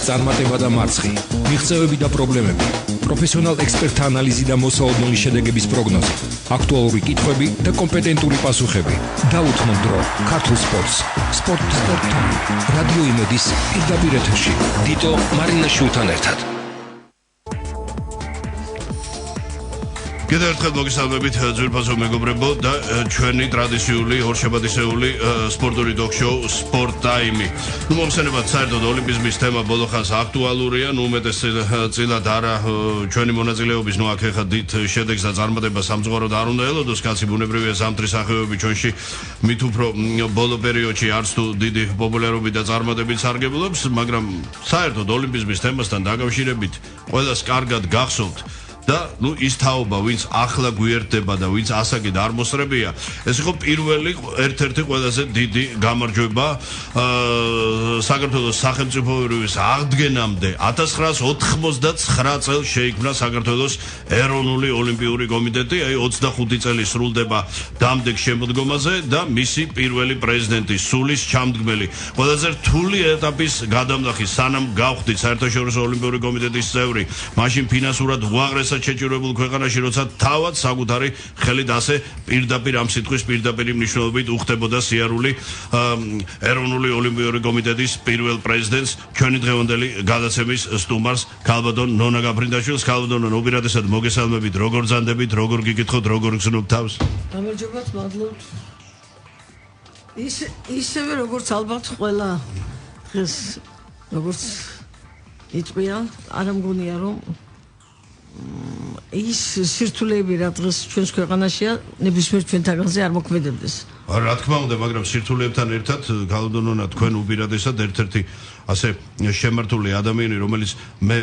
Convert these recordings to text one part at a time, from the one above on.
წარმატება და მარცხი, მიღწევები და პრობლემები, პროფესიონალ ექსპერტთა ანალიზი და მოსაოდნელი შედეგების პროგნოზი, აქტუალური კითხვები და კომპეტენტური პასუხები. დაუთმო დრო ქართულ სპორტს. სპორტ.com რადიო იმედის პირდაპირ ეთერში. დიტო მარინაშვილთან ერთად. კიდევ ერთხელ მოგესალმებით ძვირფასო მეგობრებო და ჩვენი ტრადიციული ორშაბათისეული სპორტული ტოქ-შოუ Sport Time. მომხსენებათ საერთოდ ოლიმპიზმის თემა ბოლო ხანს აქტუალურია, უმეტესწილად არა ჩვენი მონაწილეობის აქ ეხა დიდ შედეგს და წარმატებას სამწუხაროდ არ უნდა ელოდოს, კაცი ბუნებრივია ზამთრის სახეობები ჩვენში მით უფრო ბოლო პერიოდში არც თუ დიდი პოპულარობით და წარმატებით სარგებლობს, მაგრამ საერთოდ ოლიმპიზმის თემასთან დაკავშირებით ყველას კარგად გახსოვთ და ის თაობა, ვინც ახლა გვიერთდება და ვინც ასაკით არ მოსწრებია, ეს იყო პირველი ერთ-ერთი ყველაზე დიდი გამარჯვება საქართველოს სახელმწიფოების აღდგენამდე 1989 წელს შეიქმნა საქართველოს ეროვნული ოლიმპიური კომიტეტი, 25 წელი სრულდება დამდეგ შემოდგომაზე და მისი პირველი პრეზიდენტი, სულის ჩამდგმელი, ყველაზე რთული ეტაპის გადამნახი, სანამ გავხდით საერთაშორისო ოლიმპიური კომიტეტის წევრი, მაშინ ფინანსურად უაღრეს შეჭირებულ ქვეყანაში, როცა თავად საკუთარი ხელით ასე პირდაპირ ამ სიტყვის პირდაპირ მნიშვნელობით უხდებოდა სიარული ეროვნული ოლიმპიური კომიტეტის პირველ პრეზიდენტს, ჩვენი დღევანდელი გადაცემის სტუმარს, ქალბატონ ნონა გაფრინდაშვილს. ქალბატონო, უპირატესად მოგესალმებით, როგორ ზანდებით, როგორ გიკითხოთ, როგორ გზნობთ თავს? გამარჯობათ, მადლობთ. ისევე როგორც ალბათ ყველა დღეს როგორც იწვია, არ მგონია რომ ის სირთულეები რა დღეს ჩვენს ქვეყანაშია ნებისმიერ ჩვენთაგანზე არ მოქმედებდეს. რა თქმა უნდა, მაგრამ სირთულეებთან ერთად ქალბატონო, თქვენ უპირატესად ერთ-ერთი ასე შემართული ადამიანი, რომელიც მე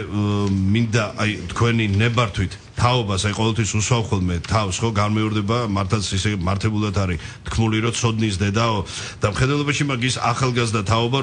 მინდა თქვენი ნებართვით თაობას ყოველთვის უსვავ ხოლმე თავს, ხო, განმეორდება მართლაც ისე მართებულად არის თქმული, რომ ცოდნის დედაო და მხედველობაში მაგის ახალგაზრდა თაობა,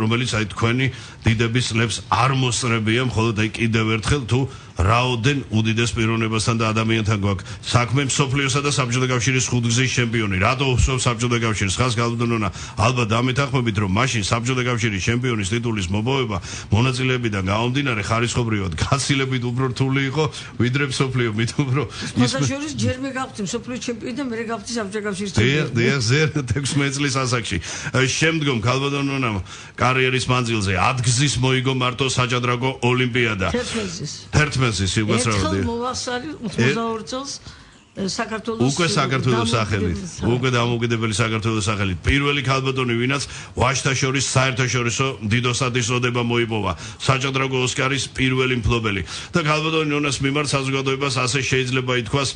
რომელიც თქვენი დიდების წლებს არ მოსწრებია, მხოლოდ კიდევ ერთხელ თუ რაოდენ უდიდეს პიროვნებასთან და ადამიანთან გვაქვს საქმე, მსოფლიოსა და საბჭოთა კავშირის ხუთგზის ჩემპიონი. რატო უსვამს საბჭოთა კავშირს? ხას ქალბატონონა, ალბათ დამეთანხმებით, რომ მაშინ საბჭოთა კავშირის ჩემპიონის ტიტულის მოპოვება მონაწილეებიდან გამომდინარე ხარისხობრივად გაცილებით უფრო რთული იყო, ვიდრე მსოფლიო, მით უფრო მოსაშორის ჯერ მე გავხდი მსოფლიო ჩემპიონი და მე გავხდი საბჭოთა კავშირის ჩემპიონი. დიახ, ზერ 16 წლის ასაკში. შემდგომ ქალბატონონა კარიერის მანძილზე 10 გზის მოიგო მარტო საჭადრაკო ოლიმპიადა. 11 სიუგაცრავდი. ერთხელ მოვასწარი 82 წელს საქართველოს უკვე საქართველოს სახელით, უკვე დამოუკიდებელი საქართველოს სახელით. პირველი ქალბატონი, ვინაც ვაჟთა-შორის საერთაშორისო დიდოსტატის წოდება მოიპოვა, საჭადრაკო ოსკარის პირველი მფლობელი. და ქალბატონი ნონას მიმართ საზოგადოებას ასე შეიძლება ითქვას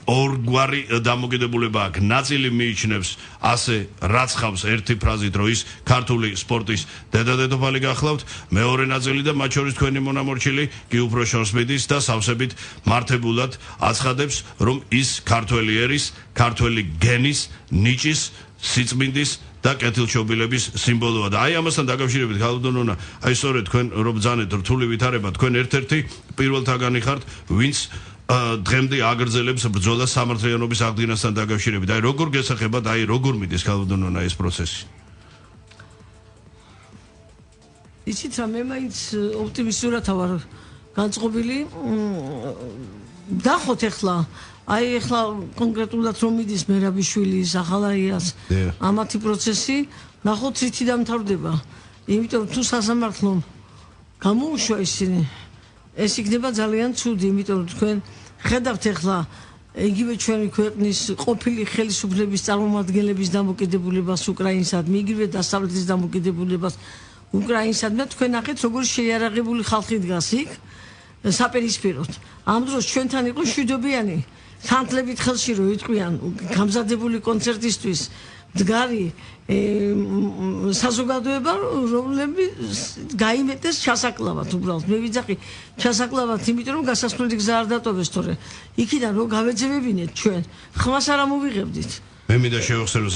ორგვარი დამოკიდებულება აქვს. ნაწილი მიიჩნევს ასე რაცხავს ერთი ფრაზით, რომ ის ქართული სპორტის დედა-დედოფალი გახლავთ, მეორე ნაწილი და მათ შორის თქვენი მონამორჩილი კი უფრო შორსმიდის და სავსებით მართებულად აცხადებს, რომ ის ქართველი ერის, ქართველი გენის, ნიჭის, სიწმინდის და კეთილშობილების სიმბოლოა. და ამასთან დაკავშირებით ქალბატონონა, სწორედ თქვენ რომ ბრძანეთ რთული ვითარება, თქვენ ერთ-ერთი პირველთაგანი ხართ, ვინც დღემდე აგრძელებს ბრძოლას სამართლიანობის აღდგენასთან დაკავშირებით. როგორ გესახებათ, როგორ მიდის ქალბატონონა ეს პროცესი? იცით რა, მე მაინც ოპტიმისტურად ვარ განწყობილი. დახოთ ახლა ახლა კონკრეტულად რომ მიდის მერაბიშვილის, ახალაიას ამათი პროცესი, ნახოთ რითი დამთავრდება. იმიტომ თუ სასამართლომ გამოუშვა ისინი, ეს იქნება ძალიან ცუდი, იმიტომ თქვენ ხედავთ ახლა იგივე ჩვენი ქვეყნის ყოფილი ხელისუფლების წარმომადგენლების დამოკიდებულებას უკრაინისადმი, იგივე დასავლეთის დამოკიდებულებას უკრაინისადმი, თქვენ ნახეთ როგორ შეიარაღებული ხალხი დგას იქ საპირისპიროდ. ამ დროს ჩვენთან იყო შვიდობიანი სანთლებით ხელში რო იტყვიან გამზადებული კონცერტისთვის მდგარი საზოგადოება, რომლებიც გაიმეტეს ჩასაკლავად უბრალოდ. მე ვიძახი ჩასაკლავად, იმიტომ რომ გასასვლელი გზა არ დატოვეს, თორე იქიდან რო გავეძებებინეთ ჩვენ, ხმას არ ამოვიღებდით. მე მინდა შევახსენო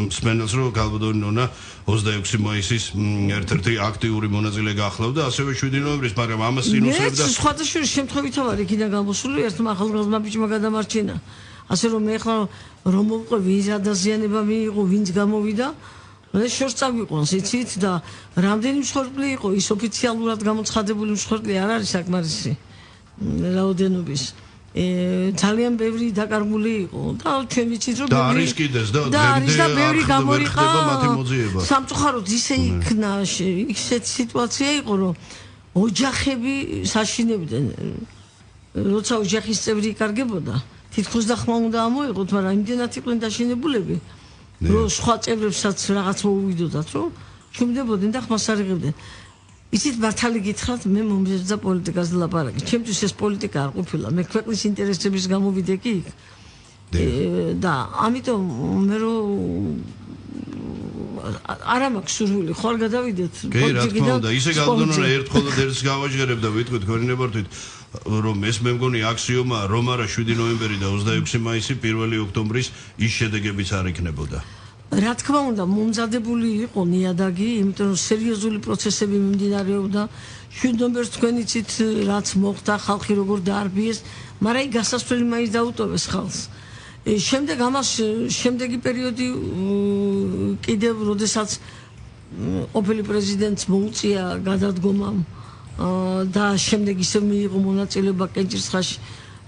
მსმენელს, რომ ქალბატონი ნონა 26 მაისის ერთ-ერთი აქტიური მონაწილე გახლავდა, ასევე 7 ნოემბრის, მაგრამ ამას ინუსებდა. მე სხვადასხვა შემთხვევით ვარ იქიდან გამოსული, ერთმა ახალგაზრდა ბიჭმა გადამარჩინა. ასე რომ მე ახლა რომ მოვყვე ვინ დაზიანება მიიღო, ვინც გამოვიდა, ეს შორს წავიყვანს იცით და რამდენი მსხვერპლი იყო ის ოფიციალურად გამოცხადებული მსხვერპლი არ არის საკმარისი რაოდენობის ძალიან ბევრი დაკარგული იყო და ჩვენ ვიცით რომ და არის კიდეს და ბევრი გამორიყა მათი მოძიება სამწუხაროდ ისე იქნა ისეთი სიტუაცია იყო რომ ოჯახები საშინებდნენ როცა ოჯახის წევრი იკარგებოდა თითქოს და ხმა უნდა ამოიღოთ მაგრამ იმდენად იყვნენ დაშინებულები რომ სხვა წევრებსაც რაღაც მოუვიდოდათ რომ ჩუმდებოდნენ და ხმას არ იღებდნენ იცით მართალი გითხრათ მე მომეძებდა პოლიტიკაზე ლაპარაკი ჩემთვის ეს პოლიტიკა არ ყოფილა მე ქვეყნის ინტერესების გამოვიდე კი და ამიტომ მე რომ არა მაქვს სურვილი ხარ გადავიდეთ პოლიტიკიდან და ისე გავდონონა ერთხელ ერთს გავაჟღერებ და ვიტყვით ქორინებართვით რომ ეს მე მგონი აქსიომა რომ არა 7 ნოემბერი და 26 მაისი 1 ოქტომბრის ის შედეგებიც არ იქნებოდა რა თქმა უნდა მომზადებული იყო ნიადაგი იმიტომ რომ სერიოზული პროცესები მიმდინარეობდა 7 ნოემბერს თქვენ იცით რაც მოხდა ხალხი როგორ დაარბიეს მაგრამ ის გასასვლელი მაინც დაუტოვეს ხალხს შემდეგ ამას შემდეგი პერიოდი კიდევ როდესაც ყოფილი პრეზიდენტს მოუწია გადადგომამ და შემდეგ ისე მიიღო მონაწილეობა კენჭისყრაში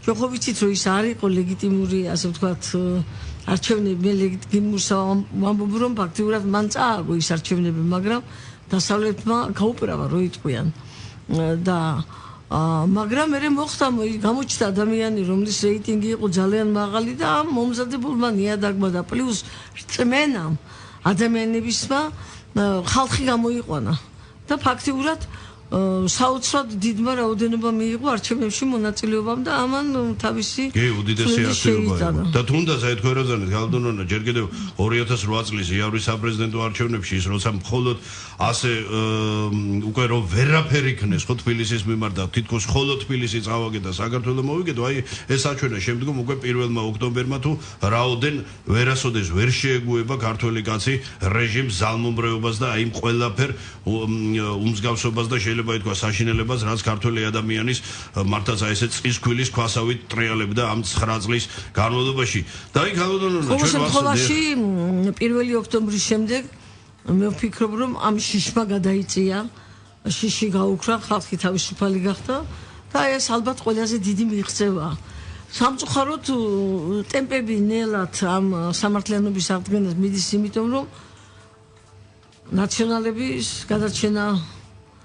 ჩვენ ხო ვიცით რომ ის არ იყო ლეგიტიმური ასე ვთქვათ არჩევნები მე ლეგიტიმურს ვამბობ რომ ფაქტიურად მან წააგო ის არჩევნები მაგრამ დასავლეთმა გაუპირა რომ იტყვიან და მაგრამ მე მოხდა გამოჩნდა ადამიანი რომლის რეიტინგი იყო ძალიან მაღალი და ამ მომზადებულმა ნიადაგმა და პლუს რწმენამ ადამიანებისმა ხალხი გამოიყვანა და ფაქტიურად საოცრად დიდმა რაოდენობა მიიღო არჩევნებში მონაწილეობამ და ამან თავისი უდიდესი აქტივობა და თუნდაც აი თქვენ როზანეთ გალდონონა ჯერ კიდევ 2008 წლის იავრის საპრეზიდენტო არჩევნებში ის როცა მხოლოდ ასე უკვე რომ ვერაფერი იქნეს ხო თბილისის მიმართ და თითქოს ხოლო თბილისი წავაგე და საქართველოს მოვიგედო აი ეს აჩვენა შემდგომ უკვე 1 ოქტომბერმა თუ რაოდენ ვერასოდეს ვერ შეეგუება ქართველი კაცი რეჟიმს ზალმომრეობას და აი ყველაფერ უმსგავსობას და შეიძლება ითქვა საშინელებას რაც ქართველი ადამიანის მართლაც აი ესე წისქვილის ქვასავით ტრიალებდა ამ 9 წლის განმავლობაში და აი გალოდონა ჩვენ ვასწავლაში 1 ოქტომბრის შემდეგ მე ვფიქრობ რომ ამ შიშმა გადაიწია შიში გაუქრა ხალხი თავისუფალი გახდა და ეს ალბათ ყველაზე დიდი მიღწევა სამწუხაროდ ტემპები ნელად ამ სამართლიანობის აღდგენას მიდის იმიტომ რომ ნაციონალების გადარჩენა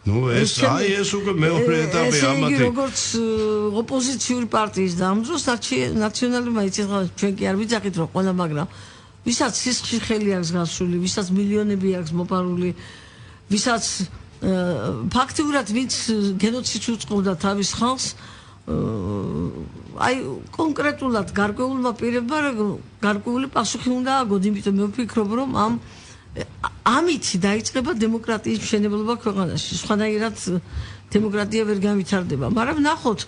ეს უკვე მეორე ეტაპი ამათი როგორც ოპოზიციური პარტიის დამძროს ნაციონალებმა იცით ჩვენ კი არ ვიძახით რომ ყველა მაგრამ ვისაც სისხლში ხელი აქვს გასული ვისაც მილიონები აქვს მოპარული ვისაც ფაქტიურად ვინც გენოციდს უწყობდა თავის ხალხს აი კონკრეტულად გარკვეულმა პირებმა გარკვეული პასუხი უნდა აგოთ იმიტომ მე ვფიქრობ რომ ამით დაიწყება დემოკრატიის მშენებლობა ქვეყანაში სხვანაირად დემოკრატია ვერ განვითარდება მაგრამ ნახოთ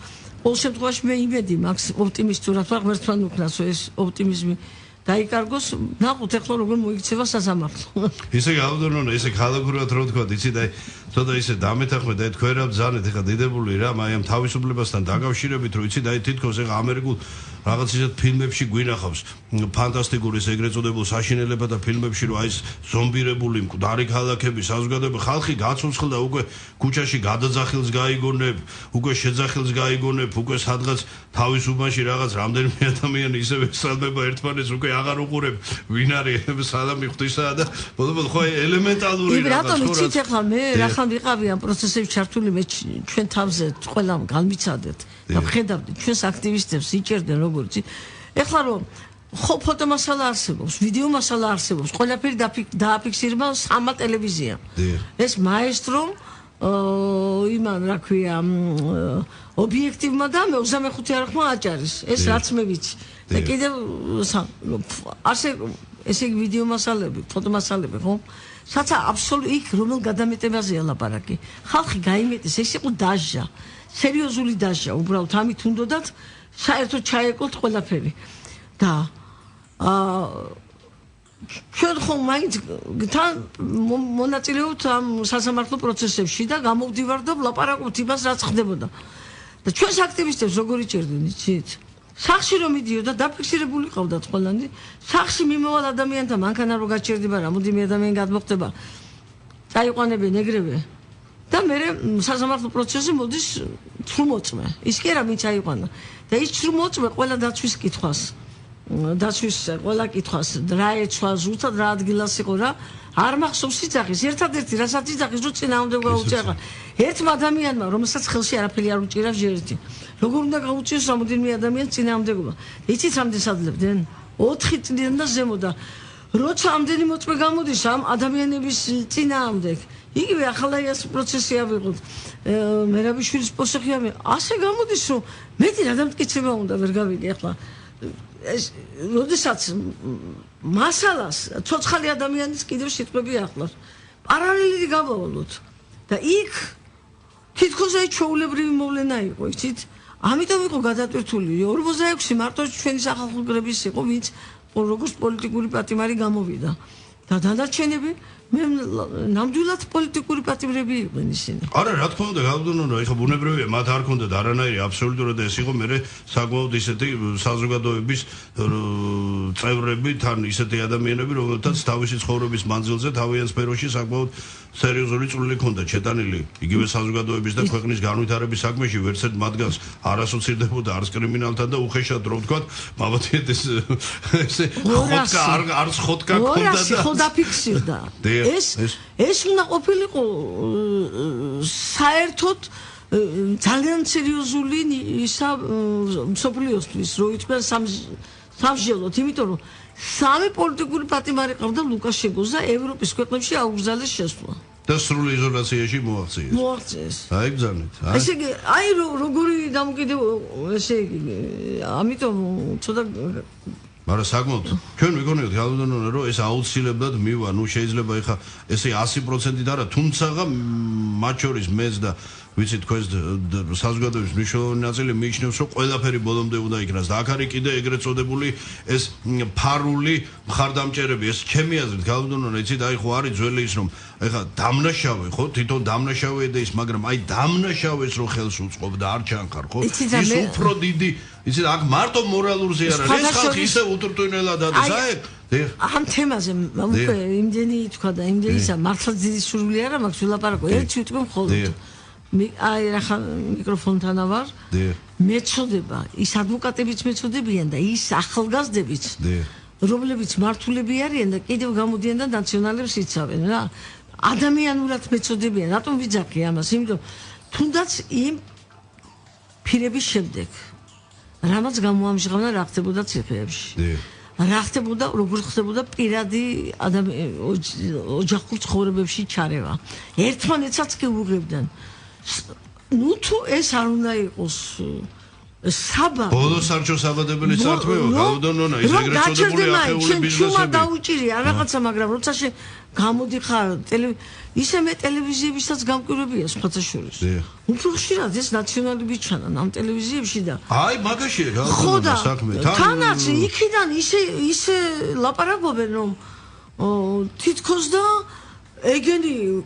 ყოველ შემთხვევაში მე იმედი მაქვს ოპტიმისტურად ვარ ღმერთთან უკრას ეს ოპტიმიზმი დაიკარგოს ნახოთ ახლა როგორ მოიქცევა სასამართლო ისე გავდონონა ისე ხალხურად რო თქვა იცით აი ცოტა ისე დამეთანხმეთ აი თქვენ რა ბრძანეთ ეხა დიდებული რა აი ამ თავისუფლებასთან დაკავშირებით რო იცით აი თითქოს ეხა ამერიკულ რაღაც ისეთ ფილმებში გვინახავს ფანტასტიკური ეს ეგრეთ წოდებულ საშინელებათა და ფილმებში რომ აი ეს ზომბირებული მკვდარი ქალაქები საზოგადოება ხალხი გაცოცხლდა უკვე ქუჩაში გადაძახილს გაიგონებ უკვე შეძახილს გაიგონებ უკვე სადღაც თავისუფლობაში რაღაც რამდენიმე ადამიანი ისევე ესალმება ერთმანეთს უკვე აღარ უყურებ ვინ არის სალამი ღვთისა და ბოლო ხო ელემენტალური რაღაც რატომ იცით ახლა მე რახან ვიყავი ამ პროცესებში ჩართული მე ჩვენ თავზე ყველამ განვიცადეთ და ვხედავდით ჩვენს აქტივისტებს იჭერდნენ როგორც ეხლა რომ ხო ფოტომასალა არსებობს ვიდეო მასალა არსებობს ყველაფერი დააფიქსირება სამა ტელევიზიამ ეს მაესტრომ იმან რა ქვია ობიექტივმა და მე 25 არხმა აჭარის ეს რაც მე ვიცი და კიდევ ასე ესე იგი ვიდეო მასალები ფოტომასალები ხო საცა აბსოლუტ იქ რომელ გადამეტებაზეა ლაპარაკი ხალხი გაიმეტეს ეს იყო დაჟა სერიოზული დაჟა უბრალოდ ამით უნდათ საერთოდ ჩაეკვლოთ ყველაფერი და ჩვენ ხომ მაინც თან მონაწილეობთ ამ სასამართლო პროცესებში და გამოვდივარ და ვლაპარაკობთ იმას რაც ხდებოდა და ჩვენს აქტივისტებს როგორ იჭერდნენ იცით სახში რომ მიდიოდა დაფიქსირებული ყავდათ ყველანი სახში მიმოვალ ადამიანთა მანქანა რო გაჩერდება რამოდენიმე ადამიანი გადმოხდება წაიყვანებენ ეგრევე და მე სასამართლო პროცესზე მოდის ცრუმოწმე ის კი არა ვინც აიყვანა და ის ცრუმოწმე ყველა დაცვის კითხვას ყველა კითხვას რა ეცვა ზუსტად რა ადგილას იყო რა არ მახსოვს სიძახის ერთადერთი რასაც იძახის რომ წინააღმდეგ გაუწია ერთმა ადამიანმა რომელსაც ხელში არაფერი არ უჭირავს ერთი როგორ უნდა გაუწიოს რამოდენიმე ადამიანს წინააღმდეგობა იცით რამდენ სადლებდნენ 4 წლიდან და ზემო და როცა ამდენი მოწმე გამოდის ამ ადამიანების წინააღმდეგ იგივე ახალაიას პროცესი ავიღოთ მერაბიშვილის პოსახი ასე გამოდის რომ მეტი რა დამტკიცება უნდა ვერ გავიგე ახლა როდესაც მასალას ცოცხალი ადამიანის კიდევ სიტყვები ახლავს პარალელი გავავალოთ და იქ თითქოს აი ჩვეულებრივი მოვლენა იყო იცით ამიტომ იყო გადატვირთული 46 მარტო ჩვენი სახალხო კრების იყო ვინც როგორც პოლიტიკური პატიმარი გამოვიდა და დანარჩენები მე ნამდვილად პოლიტიკური პატიმრები იყვნენ ისინი. არა, რა თქმა უნდა, გალდონო, ეხა ბუნებრივია, მათ არ ქონდათ არანაირი აბსოლუტურად ეს იყო მე საკმაოდ ისეთი საზოგადოების წევრები, თან ისეთი ადამიანები, რომელთაც თავისი ცხოვრების მანძილზე თავიანთ სფეროში საკმაოდ სერიოზული წვლილი ჰქონდათ შეტანილი იგივე საზოგადოების და ქვეყნის განვითარების საქმეში, ვერც ერთ მათგანს არ ასოცირდებოდა არც კრიმინალთან და უხეშად რო ვთქვათ, მამათიეთ ესე ხოტკა ჰქონდა და ხო დაფიქსირდა. ეს უნდა ყოფილიყო საერთოდ ძალიან სერიოზული ისა მსოფლიოსთვის რო ითქვა სამშობლოდ, იმიტომ რომ სამი პოლიტიკური პატიმარი ყავდა ლუკაშენკოს და ევროპის ქვეყნებში აუგზავნეს შესვლა. და სრულ იზოლაციაში მოაღწიეს. აი ბრძანეთ. ესე იგი, აი როგორი დამოკიდებულება, ესე იგი, ამიტომ ცოტა მაგრამ საკმაოდ ჩვენ ვიგონიოთ გალდონონა რომ ეს აუცილებლად მივა, ნუ შეიძლება ეხა ესე 100%-ით არა, თუმცა მათ შორის მეც და ვიცი თქვენს საზოგადოების მნიშვნელოვანი ნაწილი მიიჩნევს რომ ყველაფერი ბოლომდე უნდა იქნას და აქ არის კიდე ეგრეთ წოდებული ეს ფარული მხარდამჭერები ეს ჩემი აზრით გალდონონა იცით აი ხო არის ძველი ის რომ ეხა დამნაშავე ხო თვითონ დამნაშავე და ის მაგრამ აი დამნაშავეს რო ხელს უწყობ და არ ჩანხარ ხო ის უფრო დიდი იცით აქ მარტო მორალურზე არა ეს ხალხი ისე უტრტვინელად არის აი ამ თემაზე უკვე იმდენი თქვა და იმდენისა მართლა დიდი სურვილი არა მაქვს ვილაპარაკო ერთი ვიტყვი მხოლოდ აი რა მიკროფონთან ვარ მეწოდება ის ადვოკატებიც მეწოდებიან და ის ახალგაზრდებიც რომლებიც მართულები არიან და კიდევ გამოდიან და ნაციონალებს იცავენ რა ადამიანურად მეწოდებიან რატომ ვიძახი ამას იმიტომ თუნდაც იმ ფირების შემდეგ რამაც გამოამჟღავნა რა ხდებოდა ციხეებში რა ხდებოდა როგორ ხდებოდა პირადი ოჯახურ ცხოვრებებში ჩარევა ერთმანეთსაც კი უღებდნენ ნუ თუ ეს არ უნდა იყოს საბა ბოლო საერთო საბადებელი სარტყეო გალდონონა ის ეგრეთ წოდებული ახეული ბიზნესები ჩუმა დაუჭირია რაღაცა მაგრამ როცა გამოდიხარ ისე მე ტელევიზიებისაც გამკვირვებია სხვათა შორის უფრო ხშირად ეს ნაციონალები ჩანან ამ ტელევიზიებში და აი მაგაშია გალდონონა საქმე თანაც იქიდან ისე ლაპარაკობენ რომ თითქოს და ეგენი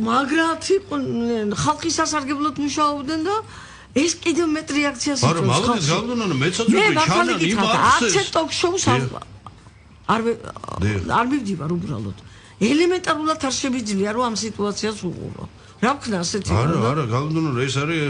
მაგრათი ხალხის სასარგებლოდ მუშაობდნენ და ეს კიდევ მეტ რეაქციას იწვევს. არა, მაგალითად გალდონონა მეცაც უკვე ჩანან იმ არცე ტოქ-შოუს არ მივდივარ უბრალოდ. ელემენტარულად არ შემიძლია რომ ამ სიტუაციას უყურო. რა ვქნა ასეთი? არა, გალდონონა ეს არის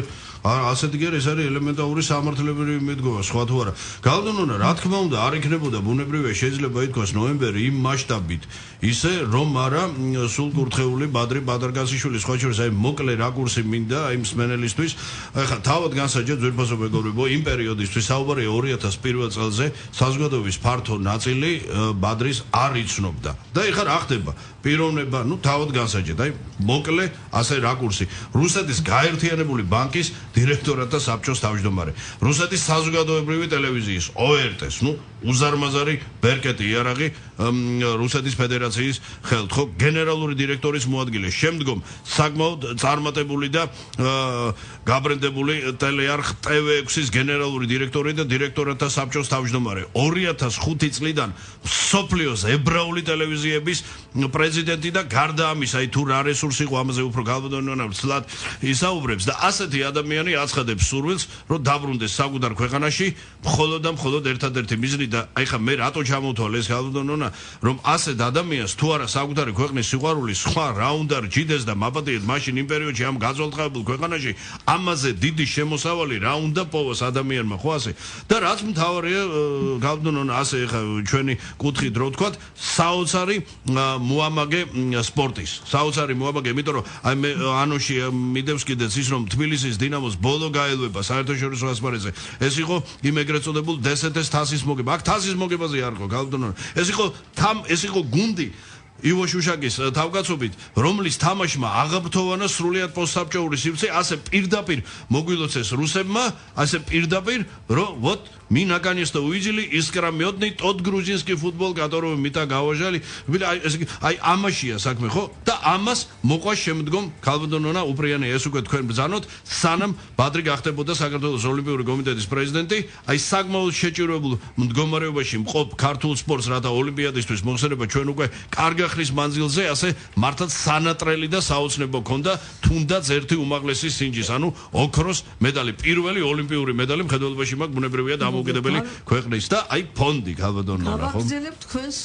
ასეთი კი არის ელემენტარული სამართლებრივი მიდგომა, სხვა თუ არა. გალდონონა, რა თქმა უნდა, არ იქნებოდა ბუნებრივია შეიძლება ითქვას ნოემბერი იმ მასშტაბით, ისე რომ არა სულ კურთხეული ბადრი ბადარგაზიშვილი სხვა შორის აი მოკლე რაკურსი მინდა აი მსმენელისთვის. ახლა თავად განსაჯეთ ძვირფასო მეგობრებო, იმ პერიოდისთვის საუბარია 2001 წელზე საზოგადოების ფართო ნაწილი ბადრის არ იცნობდა. და ეხლა რა ხდება? პიროვნება, ნუ თავად განსაჯეთ, აი მოკლე ასე რაკურსი. რუსეთის გაერთიანებული ბანკის დირექტორატთა საბჭოს თავმჯდომარე. რუსეთის საზოგადოებრივი ტელევიზიის ORT-ს, ნუ უზარმაზარი ბერკეტი იარაღი რუსეთის ფედერაციის ხელთ, ხო, გენერალური დირექტორის მოადგილე. შემდგომ საკმაოდ წარმატებული და გაბრენდებული ტელეარხ TV6-ის გენერალური დირექტორი და დირექტორათა საბჭოს თავმჯდომარე. 2005 წლიდან მსოფლიოს ებრაული ტელევიზიების პრეზიდენტი და გარდა ამისა, თუ რა რესურსი იყო ამაზე უფრო გალბადონონა ცლად ისაუბრებს და ასეთი ადამიანი აცხადებს სურვილს, რომ დაბრუნდეს საკუთარ ქვეყანაში, მხოლოდ და მხოლოდ ერთადერთი მიზნით და აი ხა მე რატო ჩამოვთვალე ეს გალბადონონა, რომ ასეთ ადამიანს თუ არა საკუთარი ქვეყნის სიყვარული სხვა რა უნდა რჯიდეს და მაპატიეთ მაშინ იმ პერიოდში ამ გაძვალტყებულ ქვეყანაში ამაზე დიდი შემოსავალი რა უნდა პოვოს ადამიანმა, ხო ასე? და რაც მთავარია გალბადონონა ასე ხა ჩვენი კუთხით რო ვთქვათ, საოცარი მოამაგე სპორტის. საოცარი მოამაგე, იმიტომ რომ აი მე ანოში მიდევს კიდეც ის რომ თბილისის დინამოს ბოლო გაელვება საერთაშორისო ასპარეზზე. ეს იყო იმ ეგრეთ წოდებულ DST-ს თასის მოგება. აქ თასის მოგებაზე არ იყო გალბადონონა. ეს იყო გუნდი ივო შუშაკის თავკაცობით, რომლის თამაშმა აღაბრთოვანა сრულიად პოსტსაბჭოური სივრცე, ასე პირდაპირ მოგვილოცეს რუსებმა, ასე პირდაპირ, რომ вот мы наконец-то увидели искрометный тот грузинский футбол, который мы так уважали. აი ამაშია საქმე, ხო? და ამას მოყვა შემდგომ გალბადონონა უპრიანი ეს უკვე თქვენ ბრძანოთ, სანამ ბადრი გახდებოდა საქართველოს ოლიმპიური კომიტეტის პრეზიდენტი, აი საკმაოდ შეჭირებულ მდგომარეობაში მყოფ ქართულ სპორტს, რათა ოლიმპიადისთვის მოხსენება ჩვენ უკვე კარგ ახლის მანძილზე, ასე მართლაც სანატრელი და საოცნებო ქონდა, თუნდაც ერთი უმაღლესი სინჯის, ანუ ოქროს медали, პირველი ოლიმპიური медали მხედველობაში მაქვს ბუნებრივია დამოუკიდებელი ქვეყნის და აი ფონდი გალბადონონა, ხო? გავაგრძელებთ თქვენს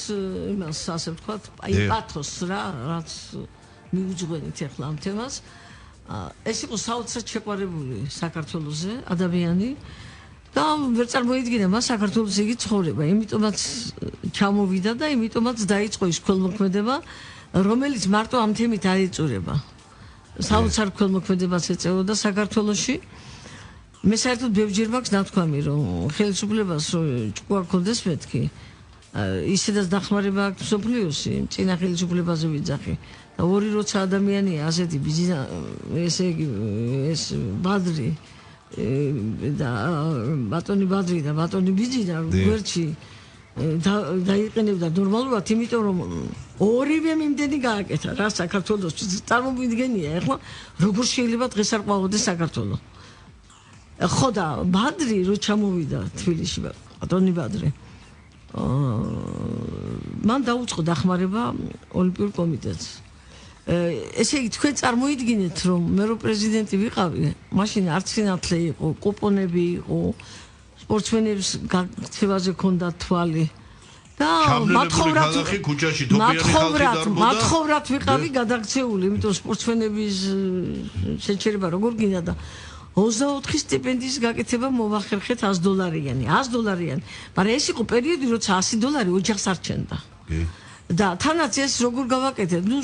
იმას, ასე ვთქვათ, აი პათოსს რაც მიუძღვენით ახლა ამ თემას. ეს იყო საოცრად შეყვარებული საქართველოზე ადამიანი და ვერ წარმოიდგინა მას საქართველოს იგი ცხოვრება, იმიტომაც ჩამოვიდა და იმიტომაც დაიწყო ის ქველმოქმედება, რომელიც მარტო ამ თემით არ იწურება. საოცარ ქველმოქმედებას ეწეოდა საქართველოში. მე საერთოდ ბევრჯერ მაქვს ნათქვამი, რომ ხელისუფლებას რო ჭკუა ქონდეს მეთქი, ისედაც დახმარება აქვს მსოფლიოსი, წინა ხელისუფლებაზე ვიძახი. და ორი როცა ადამიანია ასეთი ბიზნა, ესე იგი ეს ბადრი და ბატონი ბადრი და ბატონი ბიძინა გვერდში დაიყენებდა ნორმალურად, იმიტომ რომ ორივე მიმდენი გააკეთა რა საქართველოსთვის. წარმოვიდგენია ახლა როგორ შეიძლება დღეს არ ყვაოდეს საქართველო. ხო და ბადრი რო ჩამოვიდა თბილისში, ბატონი ბადრი მან დაუწყო დახმარება ოლიმპიურ კომიტეტს. ესე იგი თქვენ წარმოიდგინეთ რომ მე რო პრეზიდენტი ვიყავი, მაშინ არც სინათლე იყო, კუპონები იყო, სპორტსმენებს გაქცევაზე ქონდა თვალი და მათხოვრად ვიყავი გადაქცეული, იმიტომ სპორტსმენების შეჩერება როგორ გინდა და 24 სტიპენდიის გაკეთება მოვახერხეთ $100-იანი, $100-იანი. მაგრამ ეს იყო პერიოდი, როცა $100 ოჯახს არ ჩენდა. და თანაც ეს როგორ გავაკეთეთ? ნუ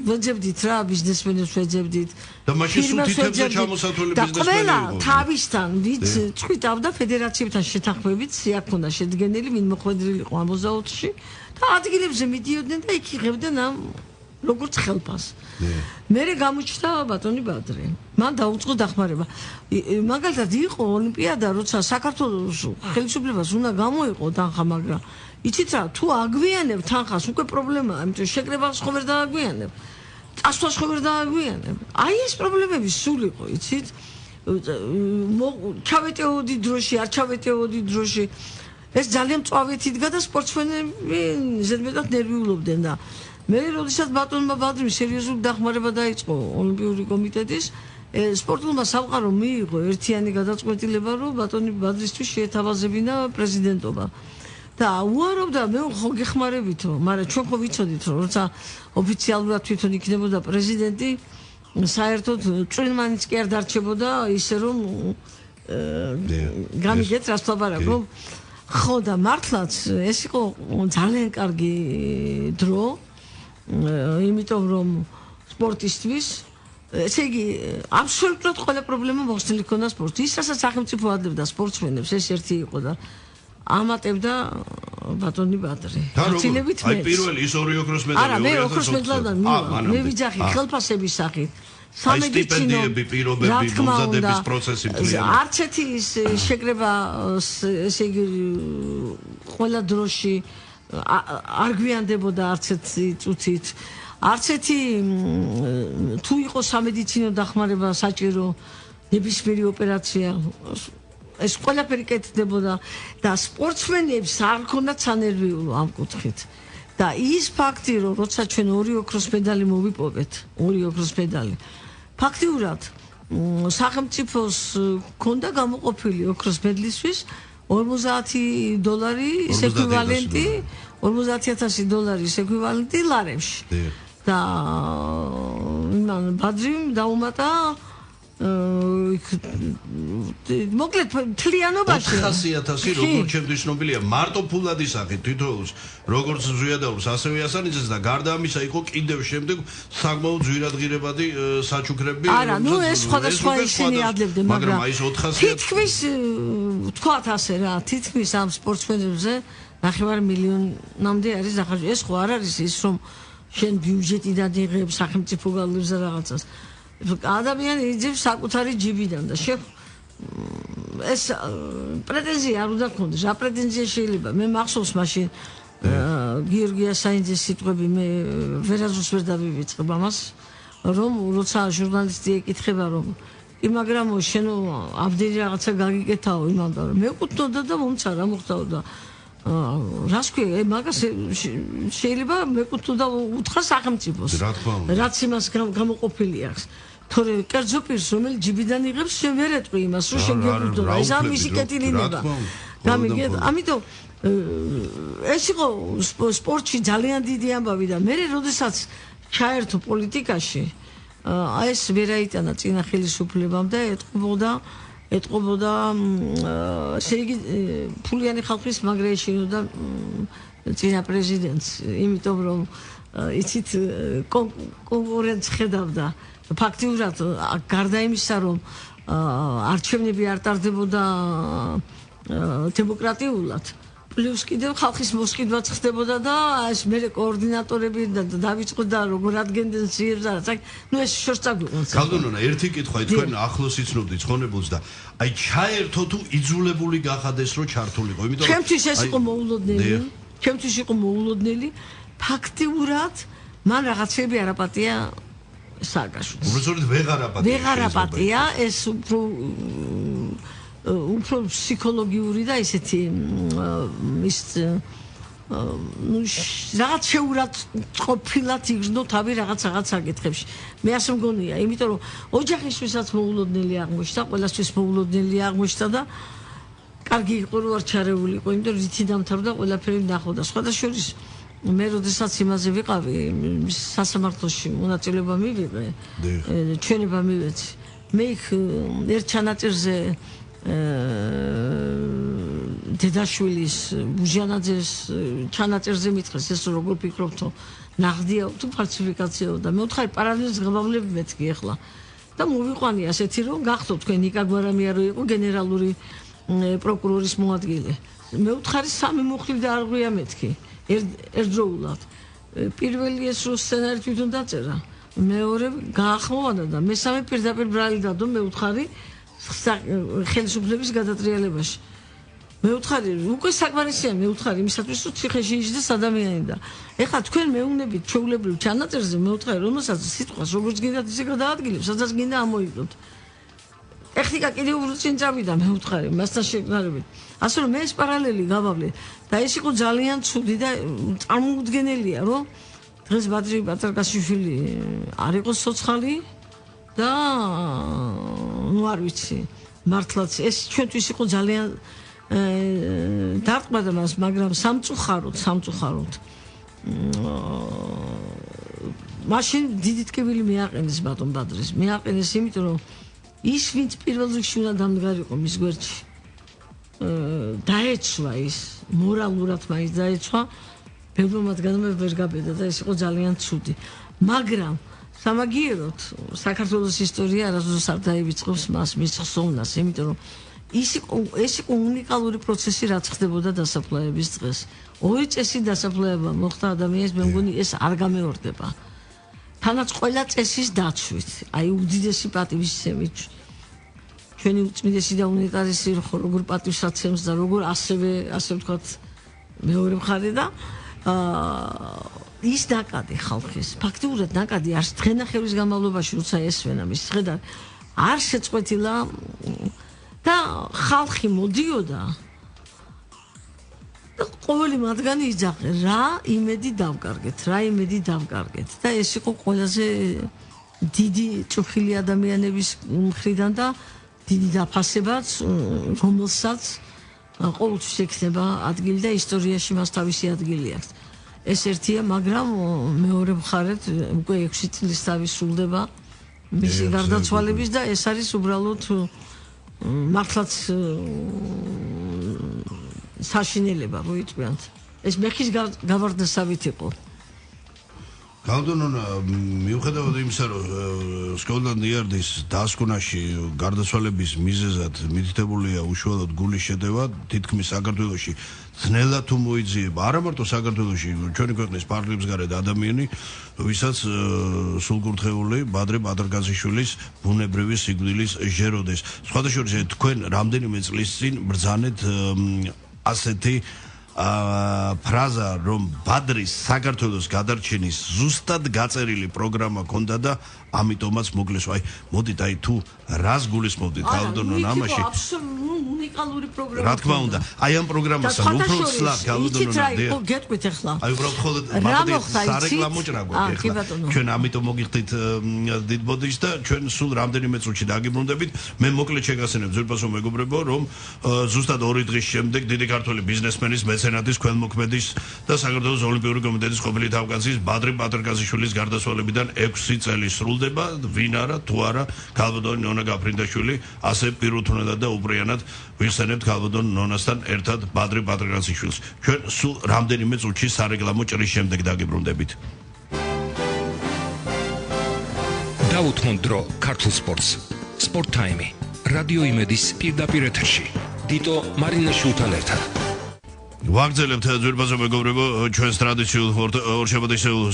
ვეძებდით რა, ბიზნესმენებს ვეძებდით. და მაშინ სულ თითებზე ჩამოსათვლელი ბიზნესმენი იყო. და თავისთან ვიც წვითავდა ფედერაციებთან შეთანხმებით, სიაქონდა შედგენილი, ვინ მოხვედრილიყო 64-ში და ადგილებზე მიდიოდნენ და იქ იღებდნენ ამ როგორც ხელფას. მერე გამოჩნდა ბატონი ბადრი. მან დაუწყო დახმარება. მაგალითად იყო ოლიმპიადა, როცა საქართველოს ხელისუფლებას უნდა გამოიყო თანხა, მაგრამ იცით რა, თუ აგვიანებ თანხას, უკვე პრობლემაა, იმიტომ შეკრებას ხო ვერ დააგვიანებ. წასვლას ხო ვერ დააგვიანებ. აი ეს პრობლემები სულ იყო, იცით? ჩავეტეოდი დროში, არ ჩავეტეოდი დროში. ეს ძალიან მწვავედ იდგა და სპორტსმენები ზედმეტად ნერვიულობდნენ და მე როდესაც ბატონმა ბადრიმ სერიოზული დახმარება დაიწყო ოლიმპიური კომიტეტის, სპორტულმა სამყარომ მიიღო ერთიანი გადაწყვეტილება, რომ ბატონი ბადრისთვის შეეთავაზებინა პრეზიდენტობა. და უარობდა, მე ხო გეხმარებითო, მაგრამ ჩვენ ხო ვიცოდით, რომ როცა ოფიციალურად თვითონ იქნებოდა პრეზიდენტი, საერთოდ წვიმანიც კი არ დარჩებოდა, ისე რომ გამიგეთ რას ვთვალარებ. ხო და მართლაც ეს იყო ძალიან კარგი დრო, იმიტომ რომ სპორტისთვის, ესე იგი, აბსოლუტურად ყველა პრობლემა მოხსნილი ქონდა სპორტში. ის რასაც სახელმწიფო ადლებდა სპორტსმენებს, ეს ერთი იყო და ამატებდა ბატონი ბადრი. აი პირველი ის ორი ოქროს მედალი. არა, მე ოქროს მედალთან მე ვიძახი ხელფასების სახით. სტიპენდიები, პირობები, მომზადების პროცესი მთლიანად. არც ერთი ის შეკრება ესე იგი ყველა დროში არ გვიანდებოდა არც ერთი წუთით. არც ერთი თუ იყო სამედიცინო დახმარება საჭირო ნებისმიერი ოპერაცია ეს ყველაფერი კეთდებოდა და სპორტსმენებს არ ჰქონდათ სანერვიულო ამ კუთხით. და ის ფაქტი რომ როცა ჩვენ 2 ოქროს მედალი მოვიპოვეთ, 2 ოქროს მედალი. ფაქტიურად სახელმწიფოს ჰქონდა გამოყოფილი ოქროს მედლისთვის $50 ის ეკვივალენტი, $50,000 ის ეკვივალენტი ლარებში. და იმან ბადრიმ დაუმატა მოკლედ თლიანობაში 400,000 როგორც ჩემთვის ცნობილია მარტო ფულად ისახით თითოეულს როგორც ზვიადაურს ასევე ასანიძეს და გარდა ამისა იყო კიდევ შემდეგ საკმაოდ ძვირადღირებადი საჩუქრები არა ნუ ეს სხვადასხვა ისინი ადლებდნენ მაგრამ აი ეს 400 თითქმის თქვათ ასე რა თითქმის ამ სპორტსმენებზე 9 მილიონამდე არის დახარჯული ეს ხო არ არის ის რომ შენ ბიუჯეტიდან იღებ სახელმწიფო გავლენას და რაღაცას ადამიანი იძებს საკუთარი ჯიბიდან და ეს პრეტენზია არ უნდა გქონდეს რა პრეტენზია შეიძლება მე მახსოვს მაშინ გიორგი ასაინძის სიტყვები მე ვერაზოს ვერ დავივიწყებ ამას რომ როცა ჟურნალისტი ეკითხება რომ კი მაგრამ შენ ამდენი რაღაცა გაგიკეთაო იმანდა რომ მეკუთვნოდა და მომცა რა მოხდაო და რას ქვია მაგას შეიძლება მეკუთვნოდა უთხრა სახელმწიფოს რაც იმას გამოყოფილი აქვს თორე კერძო პირს რომელიც ჯიბიდან იღებს შენ ვერ ეტყვი იმას რომ შენ გეკუთვნოდა ეს არ მისი კეთილინება გამიგეთ ამიტომ ეს იყო სპორტში ძალიან დიდი ამბავი და მე როდესაც ჩაერთო პოლიტიკაში აი ეს ვერ აიტანა წინა ხელისუფლებამ და ეტყობოდა ესე იგი ფულიანი ხალხის მაგრა ეშინოდა წინა პრეზიდენტს იმიტომ რომ იცით კონკურენტს ხედავდა ფაქტიურად გარდა იმისა რომ არჩევნები არ ტარდებოდა დემოკრატიულად პლუს კიდევ ხალხის მოსყიდვაც ხდებოდა და ეს მე კოორდინატორები და დავიწყდა როგორ ადგენდნენ ძიებს და რაც ნუ ეს შორს წაგვიყვანს გალდონონა ერთი კითხვა თქვენ ახლოს იცნობდით ხონებულს და აი ჩაერთო თუ იძულებული გახადეს რომ ჩართულიყო იმიტომ რომ ჩემთვის ეს იყო მოულოდნელი ფაქტიურად მან რაღაცები არაპატია სააკაშვილს უბრალოდ ვეღარ აპატია ეს უფრო ფსიქოლოგიური და ისეთი ის ნუ რაღაც შეურაცხყოფილად იგრძნო თავი რაღაც საკითხებში. მე ასე მგონია, იმიტომ რომ ოჯახისთვისაც მოულოდნელი აღმოჩნდა, ყველასთვის მოულოდნელი აღმოჩნდა და კარგი იყო რომ არ ჩარეულიყო, იმიტომ რომ რითი დამთავრდა ყველაფერი ნახავდა. სხვადასხვა მე როდესაც იმაზე ვიყავი, სასამართლოში მონაწილეობა მივიღე, ჩვენება მივეცი. მე იქ ერთ ჩანაწერზე დედაშვილის ბუჟიანაძეს ჩანაწერზე მითხრეს ეს როგორ ფიქრობთო ნაღდია თუ ფალსიფიკაციაა და მე ვთხარი პარალელს ღებავლები მეთქი ახლა და მოვიყვანი ასეთი რომ გახდოთ თქვენ ნიკა გვარამია რო იყო გენერალური პროკურორის მოადგილე მე ვთხარი სამი მუხლი და არ ღვია მეთქი ერთდროულად პირველი ეს რო სცენარი თვითონ დაწერა მეორე გაახმოვანა და მესამე პირდაპირ ბრალი დადო მე ვთხარი ხელისუფლების გადატრიალებაში. მე ვთხარი, უკვე საკმარისია მე ვთხარი იმისათვის რომ ციხეში იჯდეს ადამიანი და ეხლა თქვენ მეუნებით ჩვეულებრივ ჩანაწერზე მე ვთხარი რომელსაც სიტყვას როგორც გინდათ ისე გადაადგილებს, სადაც გინდა ამოიგდოთ. ტექნიკა კიდევ უფრო წინ წავიდა მე ვთხარი მასთან შეგნარებით. ასე რომ მე ეს პარალელი გავავლე და ეს იყო ძალიან ცუდი და წარმოუდგენელია რომ დღეს ბადრი ბატარკაშიშვილი არ იყოს სოცხალი და ნუ არ ვიცი მართლაც ეს ჩვენთვის იყო ძალიან დარტყმა და მას მაგრამ სამწუხაროდ მაშინ დიდი ტკივილი მიაყენეს ბატონ ბადრის მიაყენეს იმიტომ რომ ის ვინც პირველ რიგში უნდა დამდგარიყო მის გვერდში დაეცვა ის მორალურად მაინც დაეცვა ბევრი მათგანმა ვერ გაბედა და ეს იყო ძალიან ცუდი მაგრამ სამაგიეროდ საქართველოს ისტორია არასდროს არ დაივიწყებს მას მის ხსოვნას, იმიტომ რომ ეს იყო უნიკალური პროცესი რაც ხდებოდა დასაფლავების დღეს. 2 წესი დასაფლავება მოხდა ადამიანის, მე მგონი ეს არ გამეორდება. თანაც ყველა წესის დაცვით, აი უდიდესი პატივისცემით. ჩვენი უწმიდესი და უნეტარესი როგორ პატივსაცემს და როგორ ასე ვთქვათ მეორე მხარე და ის ნაკადი ხალხის ფაქტიურად ნაკადი არც დღენახევრის განმავლობაში როცა ესვენა მის ხედავ არ შეწყვეტილა და ხალხი მოდიოდა და ყოველი მათგანი იძახე რა იმედი დავკარგეთ და ეს იყო ყველაზე დიდი წუხილი ადამიანების მხრიდან და დიდი დაფასებაც რომელსაც ყოველთვის ექნება ადგილი და ისტორიაში მას თავისი ადგილი აქვს ეს ერთია მაგრამ მეორე მხარედ უკვე 6 წლის დავისრულდება მისი გარდაცვალების და ეს არის უბრალოდ მართლაც საშინელება მოიწვიათ ეს მეხის გავარდნასავით იყო Გალდონონ მიუხედავად იმისა რომ სკოტლანდ-იარდის დასკვნაში გარდაცვალების მიზეზად მითითებულია უშუალოდ გულის შეტევა თითქმის საქართველოში ძნელად თუ მოიძიება არა მარტო საქართველოში ჩვენი ქვეყნის პარლამენტის გარეთ ადამიანი ვისაც სულკურთხეული ბადრე ბადრგაზიშვილის ბუნებრივი სიკვდილის ჟეროდეს სხვათა შორის თქვენ რამდენიმე წლის წინ ბრძანეთ ასეთი ფრაზა რომ ბადრის საქართველოს გადარჩენის ზუსტად გაწერილი პროგრამა ქონდა და ამიტომაც მოკლეს აი მოდით აი თუ რას გულისხმობდით გალდონონ ამაში უნიკალური პროგრამა რა თქმა უნდა აი ამ პროგრამასთან უფრო ცლად გალდონონ გეტყვით ახლა აი უბრალოდ ხოლოდ სარეკლამო ჭრაგვით ახლა ჩვენ ამიტომ მოგიხდით დიდ ბოდიშს და ჩვენ სულ რამდენიმე წუთში დაგიბრუნდებით მე მოკლედ შეგასენებ ძვირფასო მეგობრებო რომ ზუსტად 2 დღის შემდეგ დიდი ქართველი ბიზნესმენის მეცენატის ქველმოქმედის და საქართველოს ოლიმპიური კომიტეტის ყოფილი თავკაცის ბადრე ბადრგაზიშვილის გარდაცვალებიდან 6 წელი სრულდება ვინ არა თუ არა გალბატონი ნონა გაფრინდაშვილი ასე პირუთუნად და უპრიანად ვიხსენებთ გალბატონ ნონასთან ერთად ბადრე ბადრგაზიშვილს ჩვენ სულ რამდენიმე წუთში სარეკლამო ჭრის შემდეგ დაგიბრუნდებით დაუთმოთ დრო ქართულ სპორტს სპორტ ტაიმი რადიო იმედის პირდაპირ ეთერში დიტო მარინაშვილთან ერთად ვაგრძელებთ ძვირფასო მეგობრებო ჩვენს ტრადიციულ ორშაბათისეულ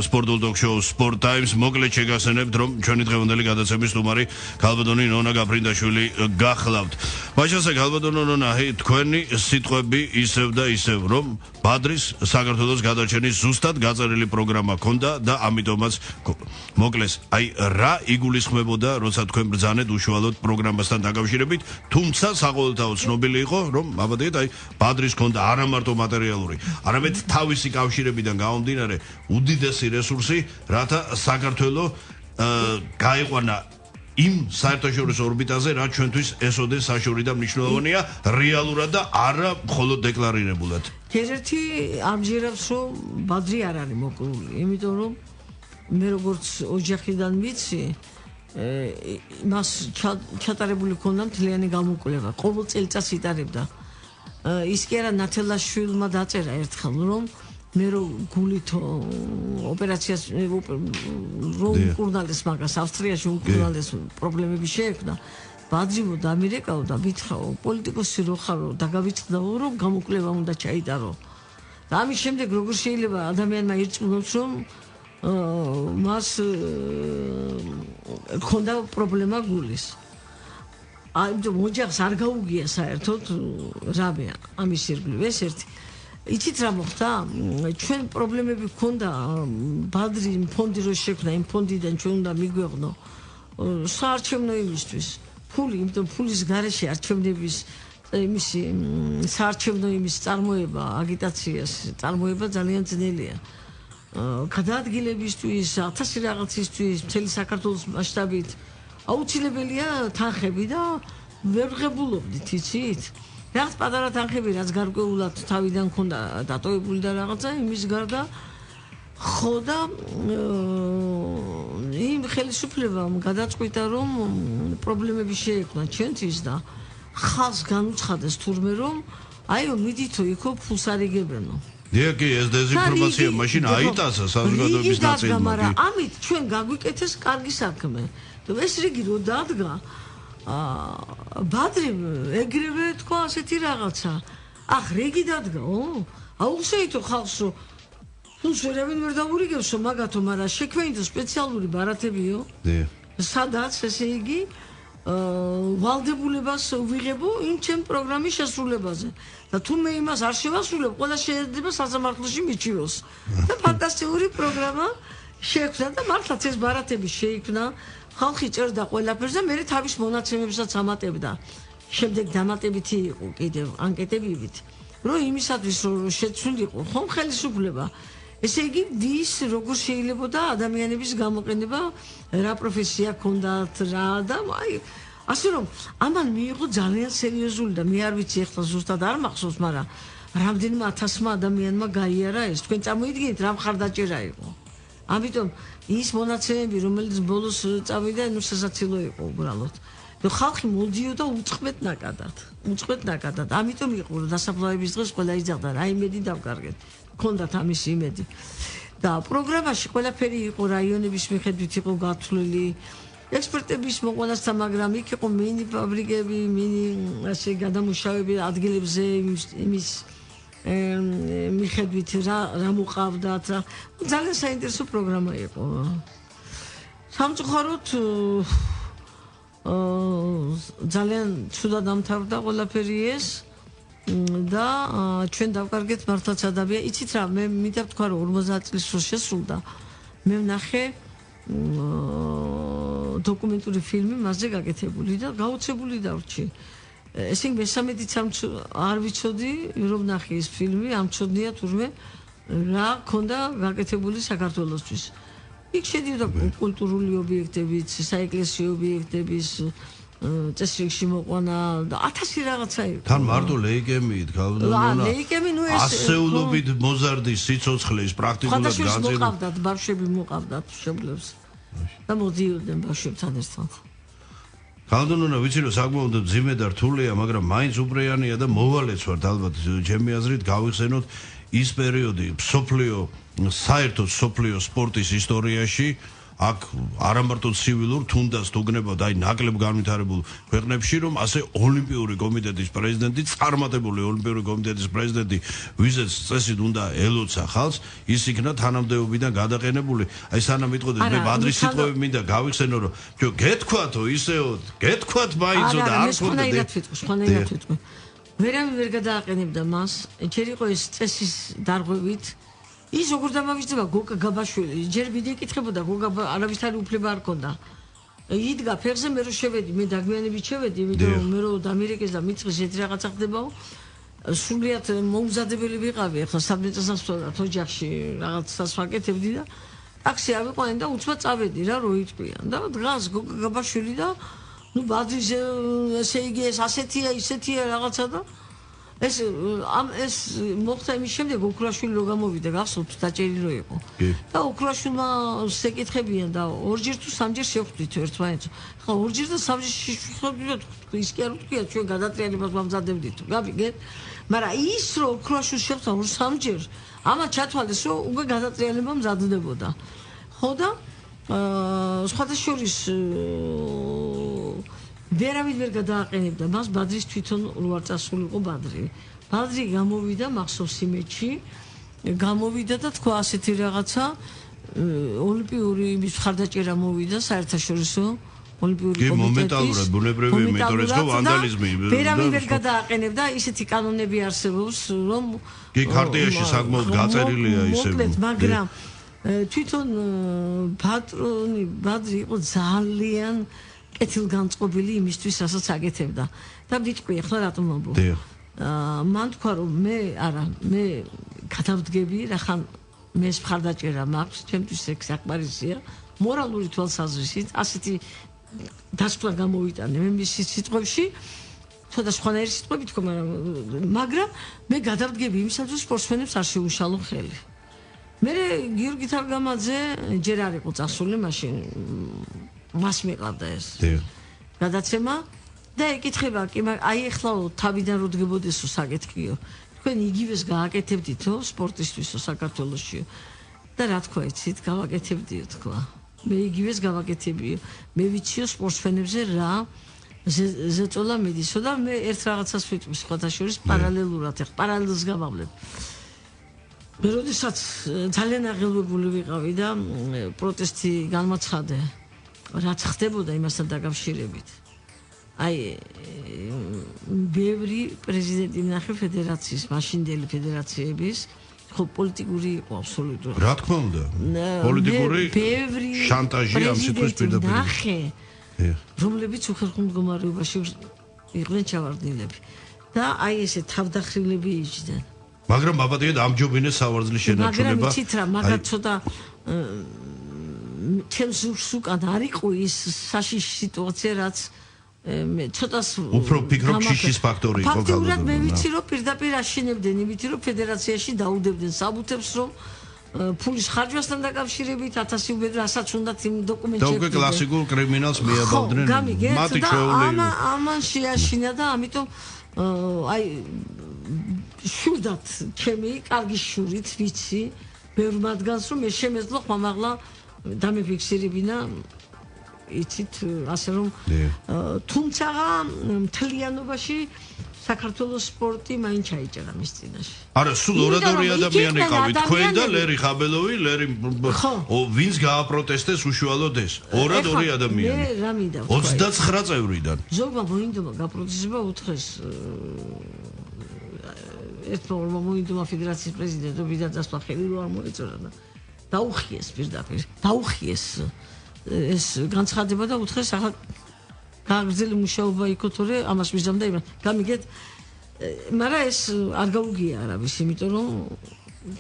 სპორტულ ტოქ-შოუს Sport Times მოკლედ შეგახსენებთ რომ ჩვენი დღევანდელი გადაცემის სტუმარი გალბატონი ნონა გაფრინდაშვილი გახლავთ. მაშასე გალბატონო ნონა თქვენი სიტყვები ისევ და ისევ რომ ბადრის საქართველოს გადარჩენის ზუსტად გაწერილი პროგრამა ქონდა და ამიტომაც მოკლეს აი რა იგულისხმებოდა როცა თქვენ ბრძანეთ უშუალოდ პროგრამასთან დაკავშირებით თუმცა საყოველთაო ცნობილი იყო რომ აბადეთ აი ბადრის ქონდა არა მარტო მატერიალური, არამედ თავისი კავშირებიდან გამომდინარე უდიდესი რესურსი, რათა საქართველოს გაიყვანა იმ საერთაშორისო ორბიტაზე, რაც ჩვენთვის ესოდეს საშუალო და მნიშვნელოვანია რეალურად და არა მხოლოდ დეკლარირებულად. ერთ-ერთი ამჯერავს რომ ბადრი არ არის მოკრული, იმიტომ რომ მე როგორც ოჯახიდან ვიცი მას ჩატარებული ქონდა მთლიანი გამოკვლევა, ყოველ წელიწადს იტარებდა. ის კი არა ნათელაშვილმა დაწერა ერთხელ რომ მე რო გულით ოპერაციას რომ კურნალეს მაგას ავსტრიაში უკურნალეს პრობლემები შეექმნა ბადრიმო დამირეკაო და მითხრაო პოლიტიკოსი რო ხარო დაგავიწყდაო რომ გამოკვლევა უნდა ჩაიტარო და ამის შემდეგ როგორ შეიძლება ადამიანმა ირწმუნოს რომ მას ქონდა პრობლემა გულის ამიტომ ოჯახს არ გაუგია საერთოდ რამე ამის ირგვლივ ეს ერთი იცით რა მოხდა ჩვენ პრობლემები გქონდა ბადრი ფონდი რო შექმნა იმ ფონდიდან ჩვენ უნდა მიგვეღნო საარჩევნო იმისთვის ფული იმიტომ ფულის გარეშე არჩევნების იმისი საარჩევნო იმის წარმოება აგიტაციას წარმოება ძალიან ძნელია გადაადგილებისთვის 1000 რაღაცისთვის მთელი საქართველოს მასშტაბით აუცილებელია თანხები და ვერ ღებულობდით იცით რაღაც პატარა თანხები რაც გარკვეულად თავიდან ქონდა დატოვებული და რაღაცა იმის გარდა ხო და იმ ხელისუფლებამ გადაწყვიტა რომ პრობლემები შეექმნა ჩვენთვის და ხალხს განუცხადეს თურმე რომ აიო მიდითო იქო ფულს არ იგებენო დიახი ეს დეზინფორმაცია მაშინ აიტაცა საზოგადოების ნაწილმა მაგრამ ამით ჩვენ გაგვიკეთეს კარგი საქმე ეს რიგი რო დადგა ბადრი ეგრევე თქვა ასეთი რაღაცა ახ რიგი დადგა აუხსეითო ხალხს რომ თუნდაც ვერავინ ვერ დაურიგებსო მაგათო, მაგრამ შექმნითო სპეციალური ბარათებიო. სადაც ესე იგი ვალდებულებას ვიღებო იმ ჩემ პროგრამის შესრულებაზე. და თუ მე იმას არ შევასრულებ, ყველა შეიძლება სასამართლოში მიჩიოს. და ფანტასტიკური პროგრამა შექმნა და მართლაც ეს ბარათები შეიქმნა. ხალხი წერდა ყველაფერს და მე თავის მონაცემებსაც ამატებდა. შემდეგ დამატებითი იყო კიდევ ანკეტებივით. რომ იმისათვის რომ შეცვლილიყო ხომ ხელისუფლება ესე იგი დის როგორ შეიძლება და ადამიანების გამოყენება რა პროფესია ქონდათ რა და აი ასე რომ ამან მიიღო ძალიან სერიოზული და მე არ ვიცი ახლა ზუსტად არ მახსოვს მაგრამ რამდენიმე ათასმა ადამიანმა გაიარა ეს თქვენ წამოიდგინეთ რა მხარდაჭერა იყო ამიტომ ის მონაცემები რომელიც ბოლოს წავიდა ნუ სასაცილო იყო უბრალოდ და ხალხი მოდიოდა უწყმეთ ნაკადად ამიტომ იყო რომ დასაფლავების დღეს ყველა იძახდა რა იმედი დავკარგეთ ქონდათ ამის იმედი და პროგრამაში ყველაფერი იყო რაიონების მიხედვით იყო გათვლილი ექსპერტების მოყოლასთან მაგრამ იქ იყო მინი ფაბრიკები მინი ასე გადამუშავები ადგილებზე იმის მიხედვით რა მოყავდათ რა ძალიან საინტერესო პროგრამა იყო სამწუხაროდ ძალიან ცუდად დამთავრდა ყველაფერი ეს და ჩვენ დავკარგეთ მართლაც ადამიან იცით რა მე მინდა ვთქვა რომ 50 წლის რო შესრულდა მე ვნახე დოკუმენტური ფილმი მასზე გაკეთებული და გაუცებული დავრჩი ესე იგი მესამედიც არ ვიცოდი რომ ვნახე ეს ფილმი ამჩოდნია თურმე რა ქონდა გაკეთებული საქართველოსთვის იქ შედიოდა კულტურული ობიექტებიც საეკლესიო ობიექტების წესრიგში მოყვანა და 1000 რაღაცა იყო. თან მარტო ლეიკემიით ლეიკემი ნუ ეს ასეულობით მოზარდის სიცოცხლის პრაქტიკულად განზრახ მოყავდათ ბავშვები მოყავდათ შეძლებს და მოდიოდნენ ბავშვებთან ერთად. კანონონა ვიცი რომ საკმაოდ ძიმე და რთულია მაგრამ მაინც უბრეანია და მოვალეც ვართ ალბათ ჩემი აზრით გავიხსენოთ ის პერიოდი სოფლიო საერთოდ სოფლიო სპორტის ისტორიაში აქ არამარტო ცივილურ თუნდაც თუგნებოდ აი ნაკლებ განვითარებულ ქვეყნებში რომ ასე ოლიმპიური კომიტეტის პრეზიდენტი წარმატებული ოლიმპიური კომიტეტის პრეზიდენტი ვიზეც წესით უნდა ელოცა ხალხს ის იქნა თანამდებობიდან გადაყენებული აი სანამ იტყოდეთ მე ბადრის სიტყვები მინდა გავიხსენო რომ გეთქვათო ისეო გეთქვათ მაინცო და არ ხონდა ვერავინ ვერ გადააყენებდა მას ჯერ იყო ეს წესის დარღვევით ის როგორ დამავიწყდა გოგა გაბაშვილი ჯერ ვიდე ეკითხებოდა გოგა არავისთარი უფლება არ ქონდა იდგა ფეხზე მე რო შევედი მე დაგვიანებით შევედი იმიტომ მე რო დამირეკეს და მიწყეს ეს რაღაცა ხდებაო სრულიად მოუმზადებელი ვიყავი ახლა საბჭოთას ვთქვათ ოჯახში რაღაცას ვაკეთებდი და ტაქსი ავიყვანი და უცბად წავედი რა რო იტყვიან და დღას გოგა გაბაშვილი და ნუ ბადრის ესე იგი ეს ასეთია ისეთია რაღაცა და ეს მოხდა იმის შემდეგ ოქროაშვილი რო გამოვიდა გახსოვთ დაჭერი რო იყო და ოქროაშვილმა შეკითხებიან და ორჯერ თუ სამჯერ შევხვდით ერთმანეთს ხა ორჯერ და სამჯერ შევხვდით ის კი არ ვთქვია ჩვენ გადატრიალებას ვამზადებდით გავიგეთ მაგრამ ის რო ოქროაშვილს შევხვდა ორ-სამჯერ ამათ ჩათვალეს რომ უკვე გადატრიალება მზადდებოდა ხო და სხვათა შორის ვერავინ ვერ გადააყენებდა მას ბადრის თვითონ უარ წასულიყო ბადრი გამოვიდა მახსოვს იმედში გამოვიდა და თქვა ასეთი რაღაცა ოლიმპიური იმის მხარდაჭერა მოვიდა საერთაშორისო ოლიმპიური კომიტეტის ბუნებრივი მეტორიზმო ვანდალიზმი ვერავინ ვერ გადააყენებდა ისეთი კანონები არსებობს რომ კი ქარტიაში საკმაოდ გაწერილია ისე მაგრამ თვითონ პატრონი ბადრი იყო ძალიან კეთილგანწყობილი იმისთვის რასაც აკეთებდა და ვიტყვი ახლა რატომ მომბო მან თქვა რომ მე გადავდგები რახან მე მხარდაჭერა მაქვს ჩემთვის ეგ საკმარისია მორალური თვალსაზრისით ასეთი დასკვნა გამოვიტანე მე მის სიტყვებში თორე სხვანაირი სიტყვები თქვა მაგრამ მე გადავდგები იმისათვის სპორტსმენებს არ შეუშალო ხელი მე გიორგი თარგამაძე ჯერ არ იყო წასული მაშინ მას მიყავდა ეს გადაცემა და ეკითხება კი აი ახლა თავიდან რო დგებოდესო საკითხიო თქვენ იგივეს გააკეთებდითო სპორტისტვისო საქართველოსში და რა თქვა იცით გავაკეთებდიო თქვა მე იგივეს გავაკეთებიო მე ვიციო სპორტსმენებზე რა ზეწოლა მიდისო და მე ერთ რაღაცას ვიტყვი სხვათა შორის პარალელურად ეხ პარალელს გავავლებ მე როდესაც ძალიან აღელვებული ვიყავი და პროტესტი განმაცხადე რაც ხდებოდა იმასთან დაკავშირებით აი ბევრი პრეზიდენტი ნახე ფედერაციის მაშინდელი ფედერაციების ხო პოლიტიკური იყო აბსოლუტურად რა თქმა უნდა პოლიტიკური შანტაჟი ამ სიტყვის პირდაპირ ნახე რომლებიც უხერხემლო მდგომარეობაში იყვნენ ჩავარდნილები და აი ესე თავდახრივლები იჯდნენ მაგრამ აბადიად ამჯობინეს სავარძლის შენარჩუნება მაგრამ იცით რა მაგათ ცოტა ჩემს უკან არ იყო ის საშიში სიტუაცია რაც მე ცოტას უფრო ფიქრობ შიშის ფაქტორი იყო ფაქტობრივად მე ვიცი რომ პირდაპირ აშინებდნენ იმით რომ ფედერაციაში დაუდებდნენ საბუთებს რომ ფულის ხარჯვასთან დაკავშირებით 1000 უბედო რასაც უნდათ იმ დოკუმენტებში და უკვე კლასიკურ კრიმინალს მიაბავდნენ მათი ჩვეული ამან შეაშინა და ამიტომ აი შურდათ ჩემი კარგი შურით ვიცი ბევრ მათგანს რომ მე შემეძლო ხმამაღლა დამიფიქსირებინა იცით ასე რომ თუმცა მთლიანობაში საქართველოს სპორტი მაინც ჩაიჭერა მის წინაშე. არა, სულ ორად-ორი ადამიანი ყავით, თქვენ და ლერი ხაბელოვი, ლერი ვინც გააპროტესტეს უშუალოდ ეს. ორად-ორი ადამიანი. მე რა მინდა 29 წევრიდან. ზოგმა მოინდომა გაპროტესტება უთხრეს ერთმა მოინდომა ფედერაციის პრეზიდენტობი და დასვა ხელი რო არ მოეწოდა და დაუხიეს პირდაპირ. დაუხიეს ეს განცხადება და უთხრეს ახლა გაგრძელი მუშაობა იქო თორე ამას ვიზამ და იმას გამიგეთ მაგრამ ეს არ გაუგია არავის იმიტომ რომ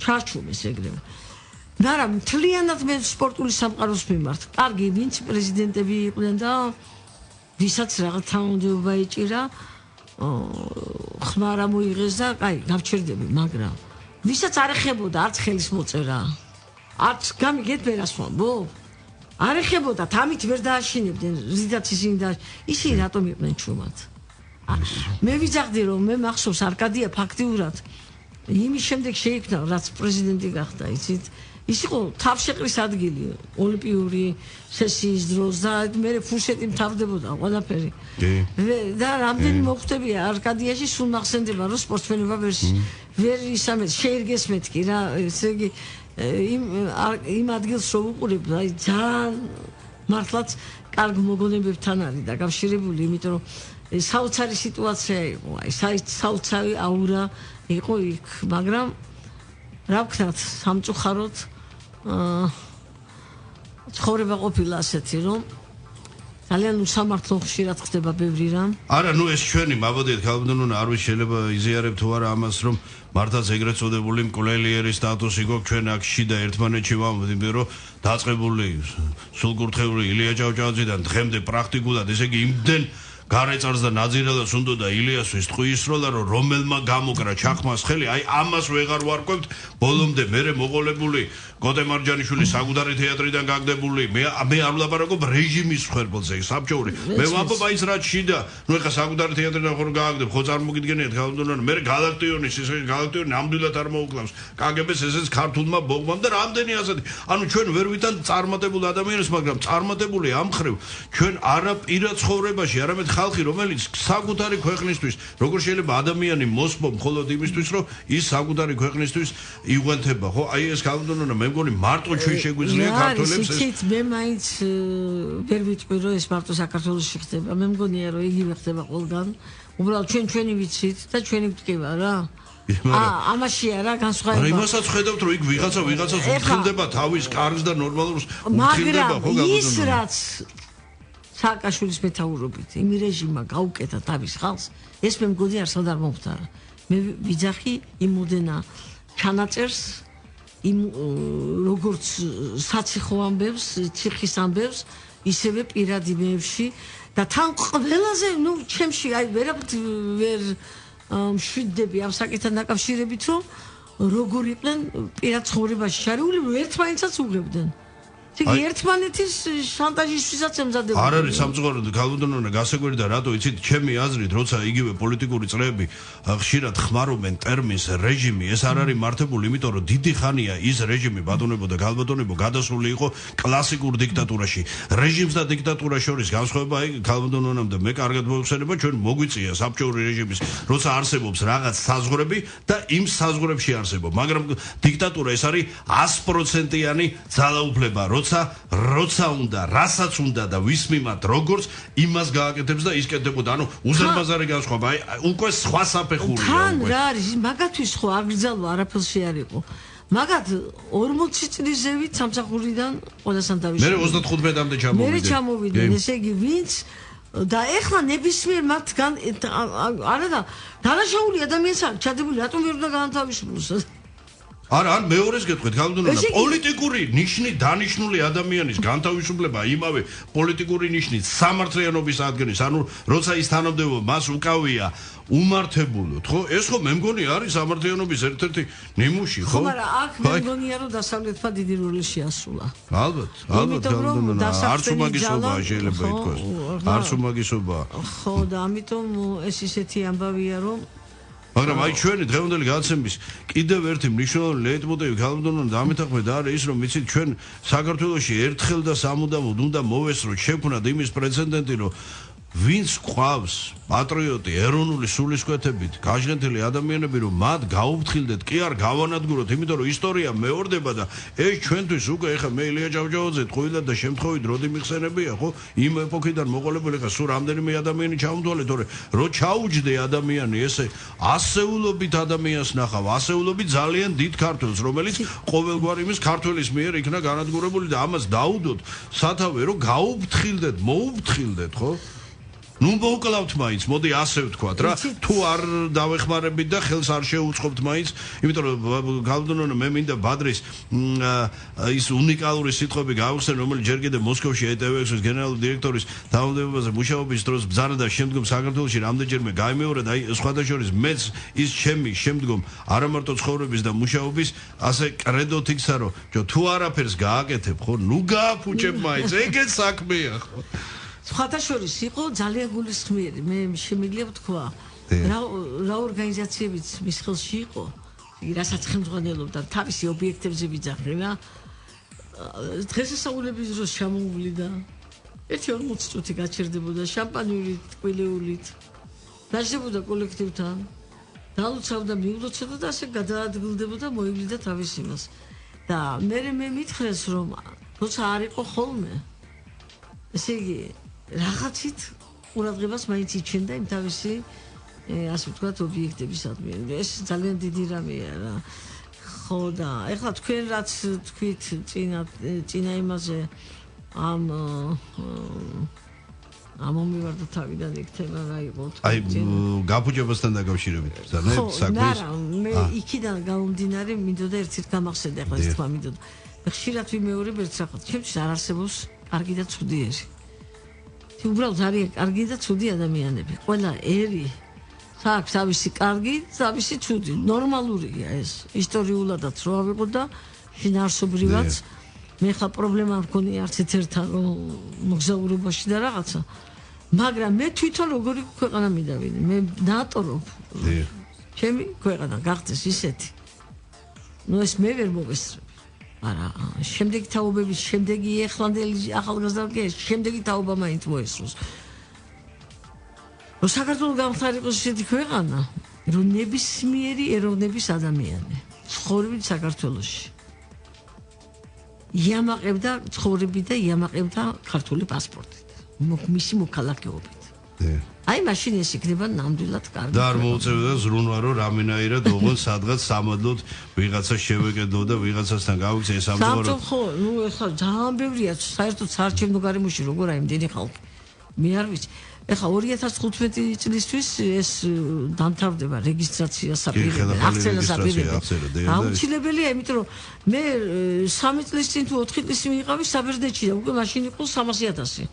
ჩარჩუმეს ეგრევე მაგრამ მთლიანად მე სპორტული სამყაროს მიმართ კარგი ვინც პრეზიდენტები იყვნენ და ვისაც რაღაც თანამდებობა ეჭირა ხმარა მოიღეს და კაი გავჩერდები მაგრამ ვისაც არ ეხებოდა არც ხელის მოწერა არც გამიგეთ ვერას ვამბობ არ ეხებოდათ ამით ვერ დააშინებდნენ ზიდაც ისინი რატომ იყვნენ ჩუმად მე ვიძახდი რომ მე მახსოვს არკადია ფაქტიურად იმის შემდეგ შეიქმნა რაც პრეზიდენტი გახდა იცით ის იყო თავშეყრის ადგილი ოლიმპიური სესიის დროს და მე ფუშეტი მთავრდებოდა ყველაფერი და რამდენი მოხდებია არკადიაში სულ მახსენდება რომ სპორტსმენობა ვერ ისამეთ შეირგეს მეთქი რა ესე იგი იმ ადგილს რო უყურებ აი ძალიან მართლაც კარგ მოგონებებთან არის დაკავშირებული იმიტომ რომ საოცარი სიტუაცია იყო აი საოცარი აურა იყო იქ მაგრამ რა ვქნათ სამწუხაროდ ცხოვრება ყოფილა ასეთი რომ ძალიან უსამართლო ხშირად ხდება ბევრი რამ არა ნუ ეს ჩვენი მაბოდეთ ქალბატონო არ ვიცი შეიძლება იზიარებ თუ არა ამას რომ მართლაც ეგრეთ წოდებული მკვლელიერის სტატუსი გვაქვს ჩვენ აქ შიდა ერთმანეთში ვამბობთ იმიტომ რომ დაწყებული სულკურთხევრი ილია ჭავჭავაძიდან დღემდე პრაქტიკულად ესე იგი იმდენ გარეწარს და ნაძირადას უნდა ილიასთვის ტყუისროლა რომ რომელმა გამოკრა ჩახმას ხელი აი ამას ვეღარ ვარკვევთ ბოლომდე მერე მოყოლებული კოტე მარჯანიშვილი საკუთარი თეატრიდან გაგდებული მე არ ვლაპარაკობ რეჟიმის ხერბოლზე საბჭოური მე ვამბობ აი ეს რა შიდა ნუ ეხა საკუთარი თეატრიდან ხომ გააგდებ ხო წარმოგიდგენიათ ქალბატონო მე გალაქტიონის ეს გალაქტიონი ნამდვილად არ მოუკლავს კგბ-ს ესეც ქართულმა ბოგმამ და რამდენი ასეთი ანუ ჩვენ ვერ ვითან წარმატებულ ადამიანებს მაგრამ წარმატებული ამ ხრივ ჩვენ არა პირად ცხოვრებაში არამედ ხალხი რომელიც საკუთარი ქვეყნისთვის როგორ შეიძლება ადამიანი მოსპო მხოლოდ იმისთვის რომ ის საკუთარი ქვეყნისთვის იღუნთება ხო აი ეს ქალბატონო მე მგონი მარტო ჩვენ შეგვიძლია ქართველებს ეს მე მაინც ვერ ვიტყვი რომ ეს მარტო საქართველოში ხდება მე მგონია რომ იგივე ხდება ყველგან უბრალოდ ჩვენი ვიცით და ჩვენი ვტკივა რა ამაშია რა განსხვავება არა იმასაც ხედავთ რომ იქ ვიღაცას უთხილდება თავის კარგს და ნორმალურს უთხილდება ხო მაგრამ ის რაც სააკაშვილის მეთაურობით იმ რეჟიმმა გაუკეთა თავის ხალხს ეს მე მგონი არსად არ მომხდარა მე ვიძახი იმოდენა ჩანაწერს იმ როგორც საციხო ამბებს ციხის ამბებს ისევე პირად იმებში და თან ყველაზე ნუ ჩემში აი ვერ მშვიდდები ამ საკითხთან დაკავშირებით რომ როგორ იყვნენ პირად ცხოვრებაში შარეული ერთმანეთსაც უგრებდნენ იგი ერთმანეთის შანტაჟისთვისაც ემზადება. არ არის სამწუხაროდ გალბატონონა გასაკვირდა რატო იცით ჩემი აზრით როცა იგივე პოლიტიკური წრეები ხშირად ხმარობენ ტერმინს რეჟიმი ეს არ არის მართებული იმიტომ რომ დიდი ხანია ის რეჟიმი ბატონებო და გალბატონებო გადასული იყო კლასიკურ დიქტატურაში რეჟიმს და დიქტატურას შორის განსხვავება აი გალბატონონამ და მე კარგად მოვხსენება ჩვენ მოგვიწია საბჭოური რეჟიმის როცა არსებობს რაღაც საზღვრები და იმ საზღვრებში არსებობს მაგრამ დიქტატურა ეს არის 100%-იანი ძალაუფლება როცა უნდა, რასაც უნდა და ვის მიმართ როგორც იმას გააკეთებს და ის კეთდებოდა. ანუ უზარმაზარი განსხვავება. აი უკვე სხვა საფეხურია. თან რა არის? მაგათვის ხო აკრძალვა არაფერში არ იყო. მაგათ 40 წლის ზევით სამსახურიდან ყველასთან დავიშვა. მე 35-მდე ჩამოვიდე. მე ჩამოვიდე, ესე იგი ვინც და ეხლა ნებისმიერ მათგან არა და დანაშაული ადამიანს აქვს ჩადებული რატომ ვერ უნდა განთავისუფლოს? არა, ან მეორეს გეტყვით, გალბატონონა, პოლიტიკური ნიშნით დანიშნული ადამიანის განთავისუფლება იმავე პოლიტიკური ნიშნით სამართლიანობის ადგენის, ანუ როცა ის თანამდებობა მას უკავია უმართებულოდ, ხო? ეს ხო მე მგონი არის სამართლიანობის ერთ-ერთი ნიმუში, ხო? ხო, მაგრამ აქ მე მგონია რომ დასავლეთმა დიდი როლი შეასრულა. ალბათ, გალბატონონა, არც უმაგისობაა შეიძლება ითქვას. არც უმაგისობაა. ხო, და ამიტომ ეს ისეთი ამბავია რომ მაგრამ აი ჩვენი დღევანდელი გადაცემის კიდევ ერთი მნიშვნელოვანი ლეიტმოტივი გალბატონონა დამეთანხმდა არის ის რომ ვიცით ჩვენ საქართველოში ერთხელ და სამუდამოდ უნდა მოვესწროთ შექმნათ იმის პრეცედენტი რომ ვინც ყავს პატრიოტი ეროვნული სულისკვეთებით გაჟღენთილი ადამიანები რომ მათ გაუფრთხილდეთ კი არ გავანადგუროთ იმიტომ რომ ისტორია მეორდება და ეს ჩვენთვის უკვე ეხა მე ილია ჭავჭავაძე ტყუილად და შემთხვევით როდი მიხსენებია ხო იმ ეპოქიდან მოყოლებული ეხა სულ რამდენიმე ადამიანი ჩავმთვალეთ თორე რო ჩაუჯდე ადამიანი ესე ასეულობით ადამიანს ნახავ ასეულობით ძალიან დიდ ქართველს რომელიც ყოველგვარი იმის ქართველის მიერ იქნა განადგურებული და ამას დაუდოთ სათავე რომ გაუფრთხილდეთ მოუფრთხილდეთ ხო ნუ მოვკლავთ მაინც, მოდი ასე ვთქვათ რა. თუ არ დავეხმარებით და ხელს არ შეუწყობთ მაინც, იმიტომ რომ გალბატონონა მე მინდა ბადრის ის უნიკალური სიტყვები გავხსენ, რომელიც ჯერ კიდევ მოსკოვში ETV-ის გენერალური დირექტორის თანამდებობაზე მუშაობის დროს ბრძანა და შემდგომ საქართველოში რამდენჯერმე გაიმეორა და აი სხვადასხვა მეც ის ჩემი შემდგომ არამარტო ცხოვრების და მუშაობის ასე კრედოთ იქცა რომ თუ არაფერს გააკეთებ ხო, ნუ გააფუჭებ მაინც, ეგეც საქმეა ხო. სხვათა შორის იყო ძალიან გულისხმიერი მე შემიძლია ვთქვა რა ორგანიზაციებიც მის ხელში იყო რასაც ხელმძღვანელობდა თავისი ობიექტებზე ვიძახე რა დღესასწაულების დროს ჩამოვლიდა 1-40 წუთი გაჩერდებოდა შამპანიურით, ტკბილეულით დაждდებოდა კოლექტივთან დალოცავდა მიულოცავდა და ასე გადაადგილდებოდა მოივლიდა თავის იმას და მე მითხრეს რომ როცა არ იყო ხოლმე ესე იგი რაღაცით ყურადღებას მაინც იჩენდა იმ თავისი ასე ვთქვათ ობიექტებისადმი. ეს ძალიან დიდი რამეა რა. ხო და ეხლა თქვენ რაც თქვით წინა იმაზე ამომივარდა თავიდან იქ თემა რა იყო თქვენ. აი გაფუჭებასთან დაკავშირებით ბრძანა საქმის. არა, მე იქიდან გამომდინარე მინდოდა ერთით გამახსენდა ეხლა ეს თქმა მინდოდა. ხშირად ვიმეორებ ერთ რაღაცას. ჩემთვის არ არსებობს კარგი და ცუდი ერი. უბრალოდ არის კარგი და ცუდი ადამიანები. ყველა ერი აქვს თავისი კარგი, თავისი ცუდი. ნორმალურია ეს. ისტორიულადაც რო ავიღოთ და შინაარსობრივად მე ხა პრობლემა მქონია არც ერთთან რომ მოგზაურობაში და რაღაცა. მაგრამ მე თვითონ როგორი ქვეყანა მიდავინე. მე ნატორობ. ჩემი ქვეყანა გახდეს ისეთი. ნუ ეს მე ვერ მოვესწრებ. არა, შემდეგი თაობების, შემდეგი ეხლანდელი ახალგაზრდა შემდეგი თაობა მაინც მოესწროს. რომ საქართველო გამხდარიყოს ისეთი ქვეყანა, რომ ნებისმიერი ეროვნების ადამიანი ცხოვრებით საქართველოში იამაყებდა ცხოვრებით და იამაყებდა ქართული პასპორტით, მისი მოქალაქეობით. აი მაშინ ეს იქნება ნამდვილად კარგი. და არ მოუწევდა ზრუნვა რომ რამენაირად ოღონდ სადღაც სამადლოდ ვიღაცა შევეკედო და ვიღაცასთან გავიქცე ეს ამბობ რომ ხო, ნუ ეხლა ძალიან ბევრია საერთოდ საარჩევნო გარემოში როგორ აი იმდენი ხალხი. მე არ ვიცი. ეხლა 2015 წლისთვის ეს დამთავრდება რეგისტრაცია საპირეები, აღწერა საპირეები. აუცილებელია, იმიტომ რომ მე 3 წლის წინ თუ 4 წლის წინ ვიყავი საბერძნეთში და უკვე მაშინ იყო 300,000.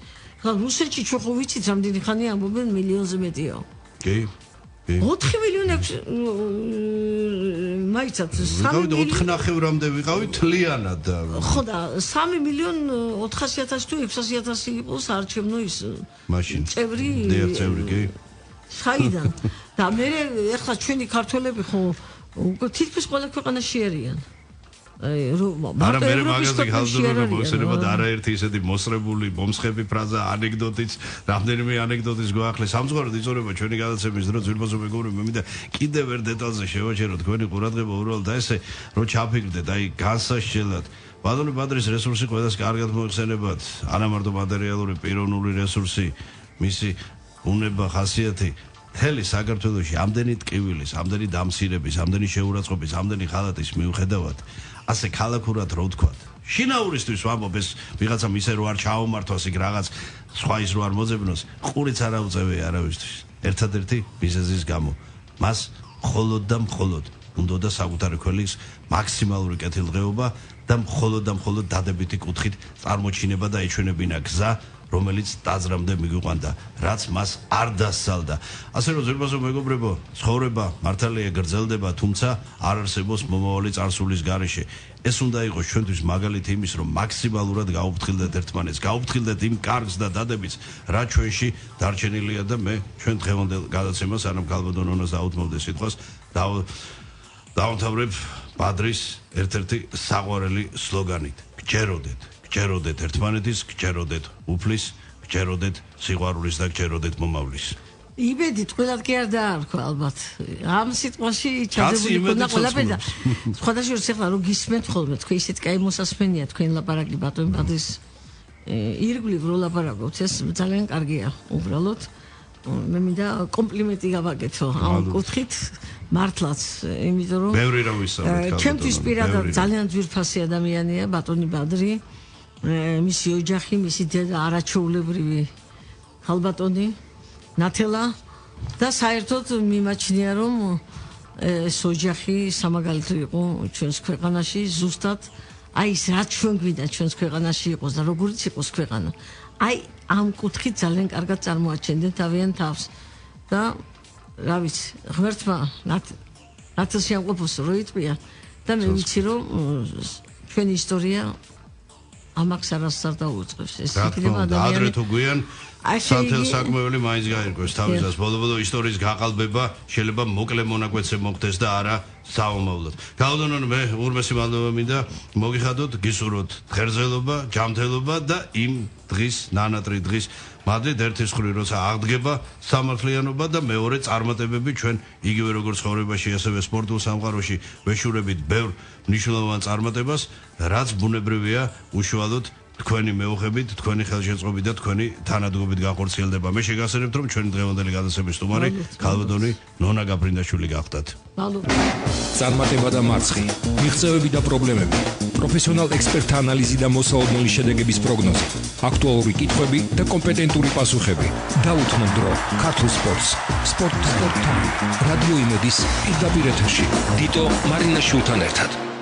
რუსეთში ჩვენ ხო ვიცით რამდენი ხანი ამბობენ მილიონზე მეტიაო. კი. 4 მილიონი მაიცად 3 მილიონი 4.5-მდე ვიყავი თლიანად და ხო და 3 მილიონ 400.000 თუ 600.000 იყოს არჩევნო ის მაშინ წევრი წევრი კი საიდან და მე ეხლა ჩვენი ქართველები ხო თითქმის ყველა ქვეყანაში არიან არა მე მაგაზე ხალხურობა მოხსენება და არაერთი ისეთი მოსრებული მომსხები ფრაზა ანეკდოტიც რამდენიმე ანეკდოტის გვაახლე სამწუხაროდ იწორება ჩვენი გადაცემის დრო ძვირფასო მეგობრები მე მინდა კიდევ ერთ დეტალზე შევაჩეროთ თქვენი ყურადღება უბრალოდ და ესე რომ ჩაფიქრდეთ აი განსაშლელად ბატონი ბადრის რესურსი ყველას კარგად მოიხსენებათ ანამარტო მატერიალური პიროვნული რესურსი მისი უნება ხასიათი მთელი საქართველოში ამდენი ტკივილის ამდენი დამცირების ამდენი შეურაცხყოფის ამდენი ხალათის მიუხედავად ასე ქალაქურად რო ვთქვათ შინაურისთვის ვამბობ ეს ვიღაცამ ისე რო არ ჩაომართოს იქ რაღაც სხვა ის რო არ მოძებნოს ყურიც არ აუწევია არავისთვის ერთადერთი მიზეზის გამო მას მხოლოდ და მხოლოდ უნდა საკუთარი ქველის მაქსიმალური კეთილდღეობა და მხოლოდ დადებითი კუთხით წარმოჩინება და ეჩვენებინა გზა რომელიც დაძრამდე მიგვიყვანდა რაც მას არ დასცალდა ასე რომ ძვირფასო მეგობრებო ცხოვრება მართალია გრძელდება თუმცა არ არსებობს მომავალი წარსულის გარეშე ეს უნდა იყოს ჩვენთვის მაგალითი იმის რომ მაქსიმალურად გაუფრთხილდეთ ერთმანეთს გაუფრთხილდეთ იმ კარგს და დადებითს რაც ჩვენში დარჩენილია და მე ჩვენ დღევანდელ გადაცემას ანამ ქალბატონონას დაუთმობდე სიტყვას დავამთავრებ ბადრის ერთ-ერთი საყვარელი სლოგანით გჯეროდეთ ერთმანეთის, გჯეროდეთ უფლის, გჯეროდეთ სიყვარულის და გჯეროდეთ მომავლის. იბედით ყველად კი არ დაარქვა ალბათ. ამ სიტყვაში ჩადებული ქონა ყველაფერი და სხვადასხვა ეხლა რომ გისმენთ ხოლმე თქვენ ისეთ კაი მოსასმენია თქვენ ლაპარაკი ბატონი ბადრის ირგვლივ რო ლაპარაკობთ ეს ძალიან კარგია უბრალოდ მე მინდა კომპლიმენტი გავაკეთო ამ კუთხით მართლაც იმიტომ რომ ბევრი რა ვისაუბრეთ ჩემთვის პირადად ძალიან ძვირფასი ადამიანია ბატონი ბადრი მისი ოჯახი მისი დედა არაჩვეულებრივი ხალბატონი ნათელა და საერთოდ მიმაჩნია რომ ეს ოჯახი სამაგალითო იყო ჩვენს ქვეყანაში ზუსტად აი ეს რაც ჩვენ გვინდა ჩვენს ქვეყანაში იყოს და როგორიც იყოს ქვეყანა აი ამ კუთხით ძალიან კარგად წარმოაჩენდნენ თავიანთ თავს და რა ვიცი ღმერთმა ნათელს შეამყოფოს რო იტყვია და მე ვიცი რომ ჩვენი ისტორია ამას არასდროს დაუწყებს ეს იქნება ადამიანი ადრე თუ გვიან სანთელ საკმეველი მაინც გაირკვევს თავისას ბოლო ისტორიის გაყალბება შეიძლება მოკლე მონაკვეთზე მოხდეს და არა საომავლოდ გავდონონ მე ურმესი მადლობა მინდა მოგიხადოთ გისურვოთ ღერძელობა ჯანმრთელობა და იმ დღის ნანატრი დღის მადლით ერთის ხრი როცა აღდგება სამართლიანობა და მეორე წარმატებები ჩვენ იგივე როგორც ცხოვრებაში ასევე სპორტულ სამყაროში ვეშურებით ბევრ მნიშვნელოვან წარმატებას რაც ბუნებრივია უშუალოდ თქვენი მეუღებით, თქვენი ხელშეწყობით და თქვენი თანადგობით განხორციელდება. მე შეგახსენებთ რომ ჩვენი დღევანდელი გადაცემის სტუმარი ქალბატონი ნონა გაბრინდაშვილი გახდათ. მადლობა. წარმატება და მარცხი, მიღწევები და პრობლემები, პროფესიონალ ექსპერტთა ანალიზი და მოსაოდნელი შედეგების პროგნოზი, აქტუალური კითხვები და კომპეტენტური პასუხები. დაუთმობ დრო ქართულ სპორტს. სპორტ-თომი, რადიო იმედის პირდაპირ ეთერში. დიტო მარინაშვილთან ერთად.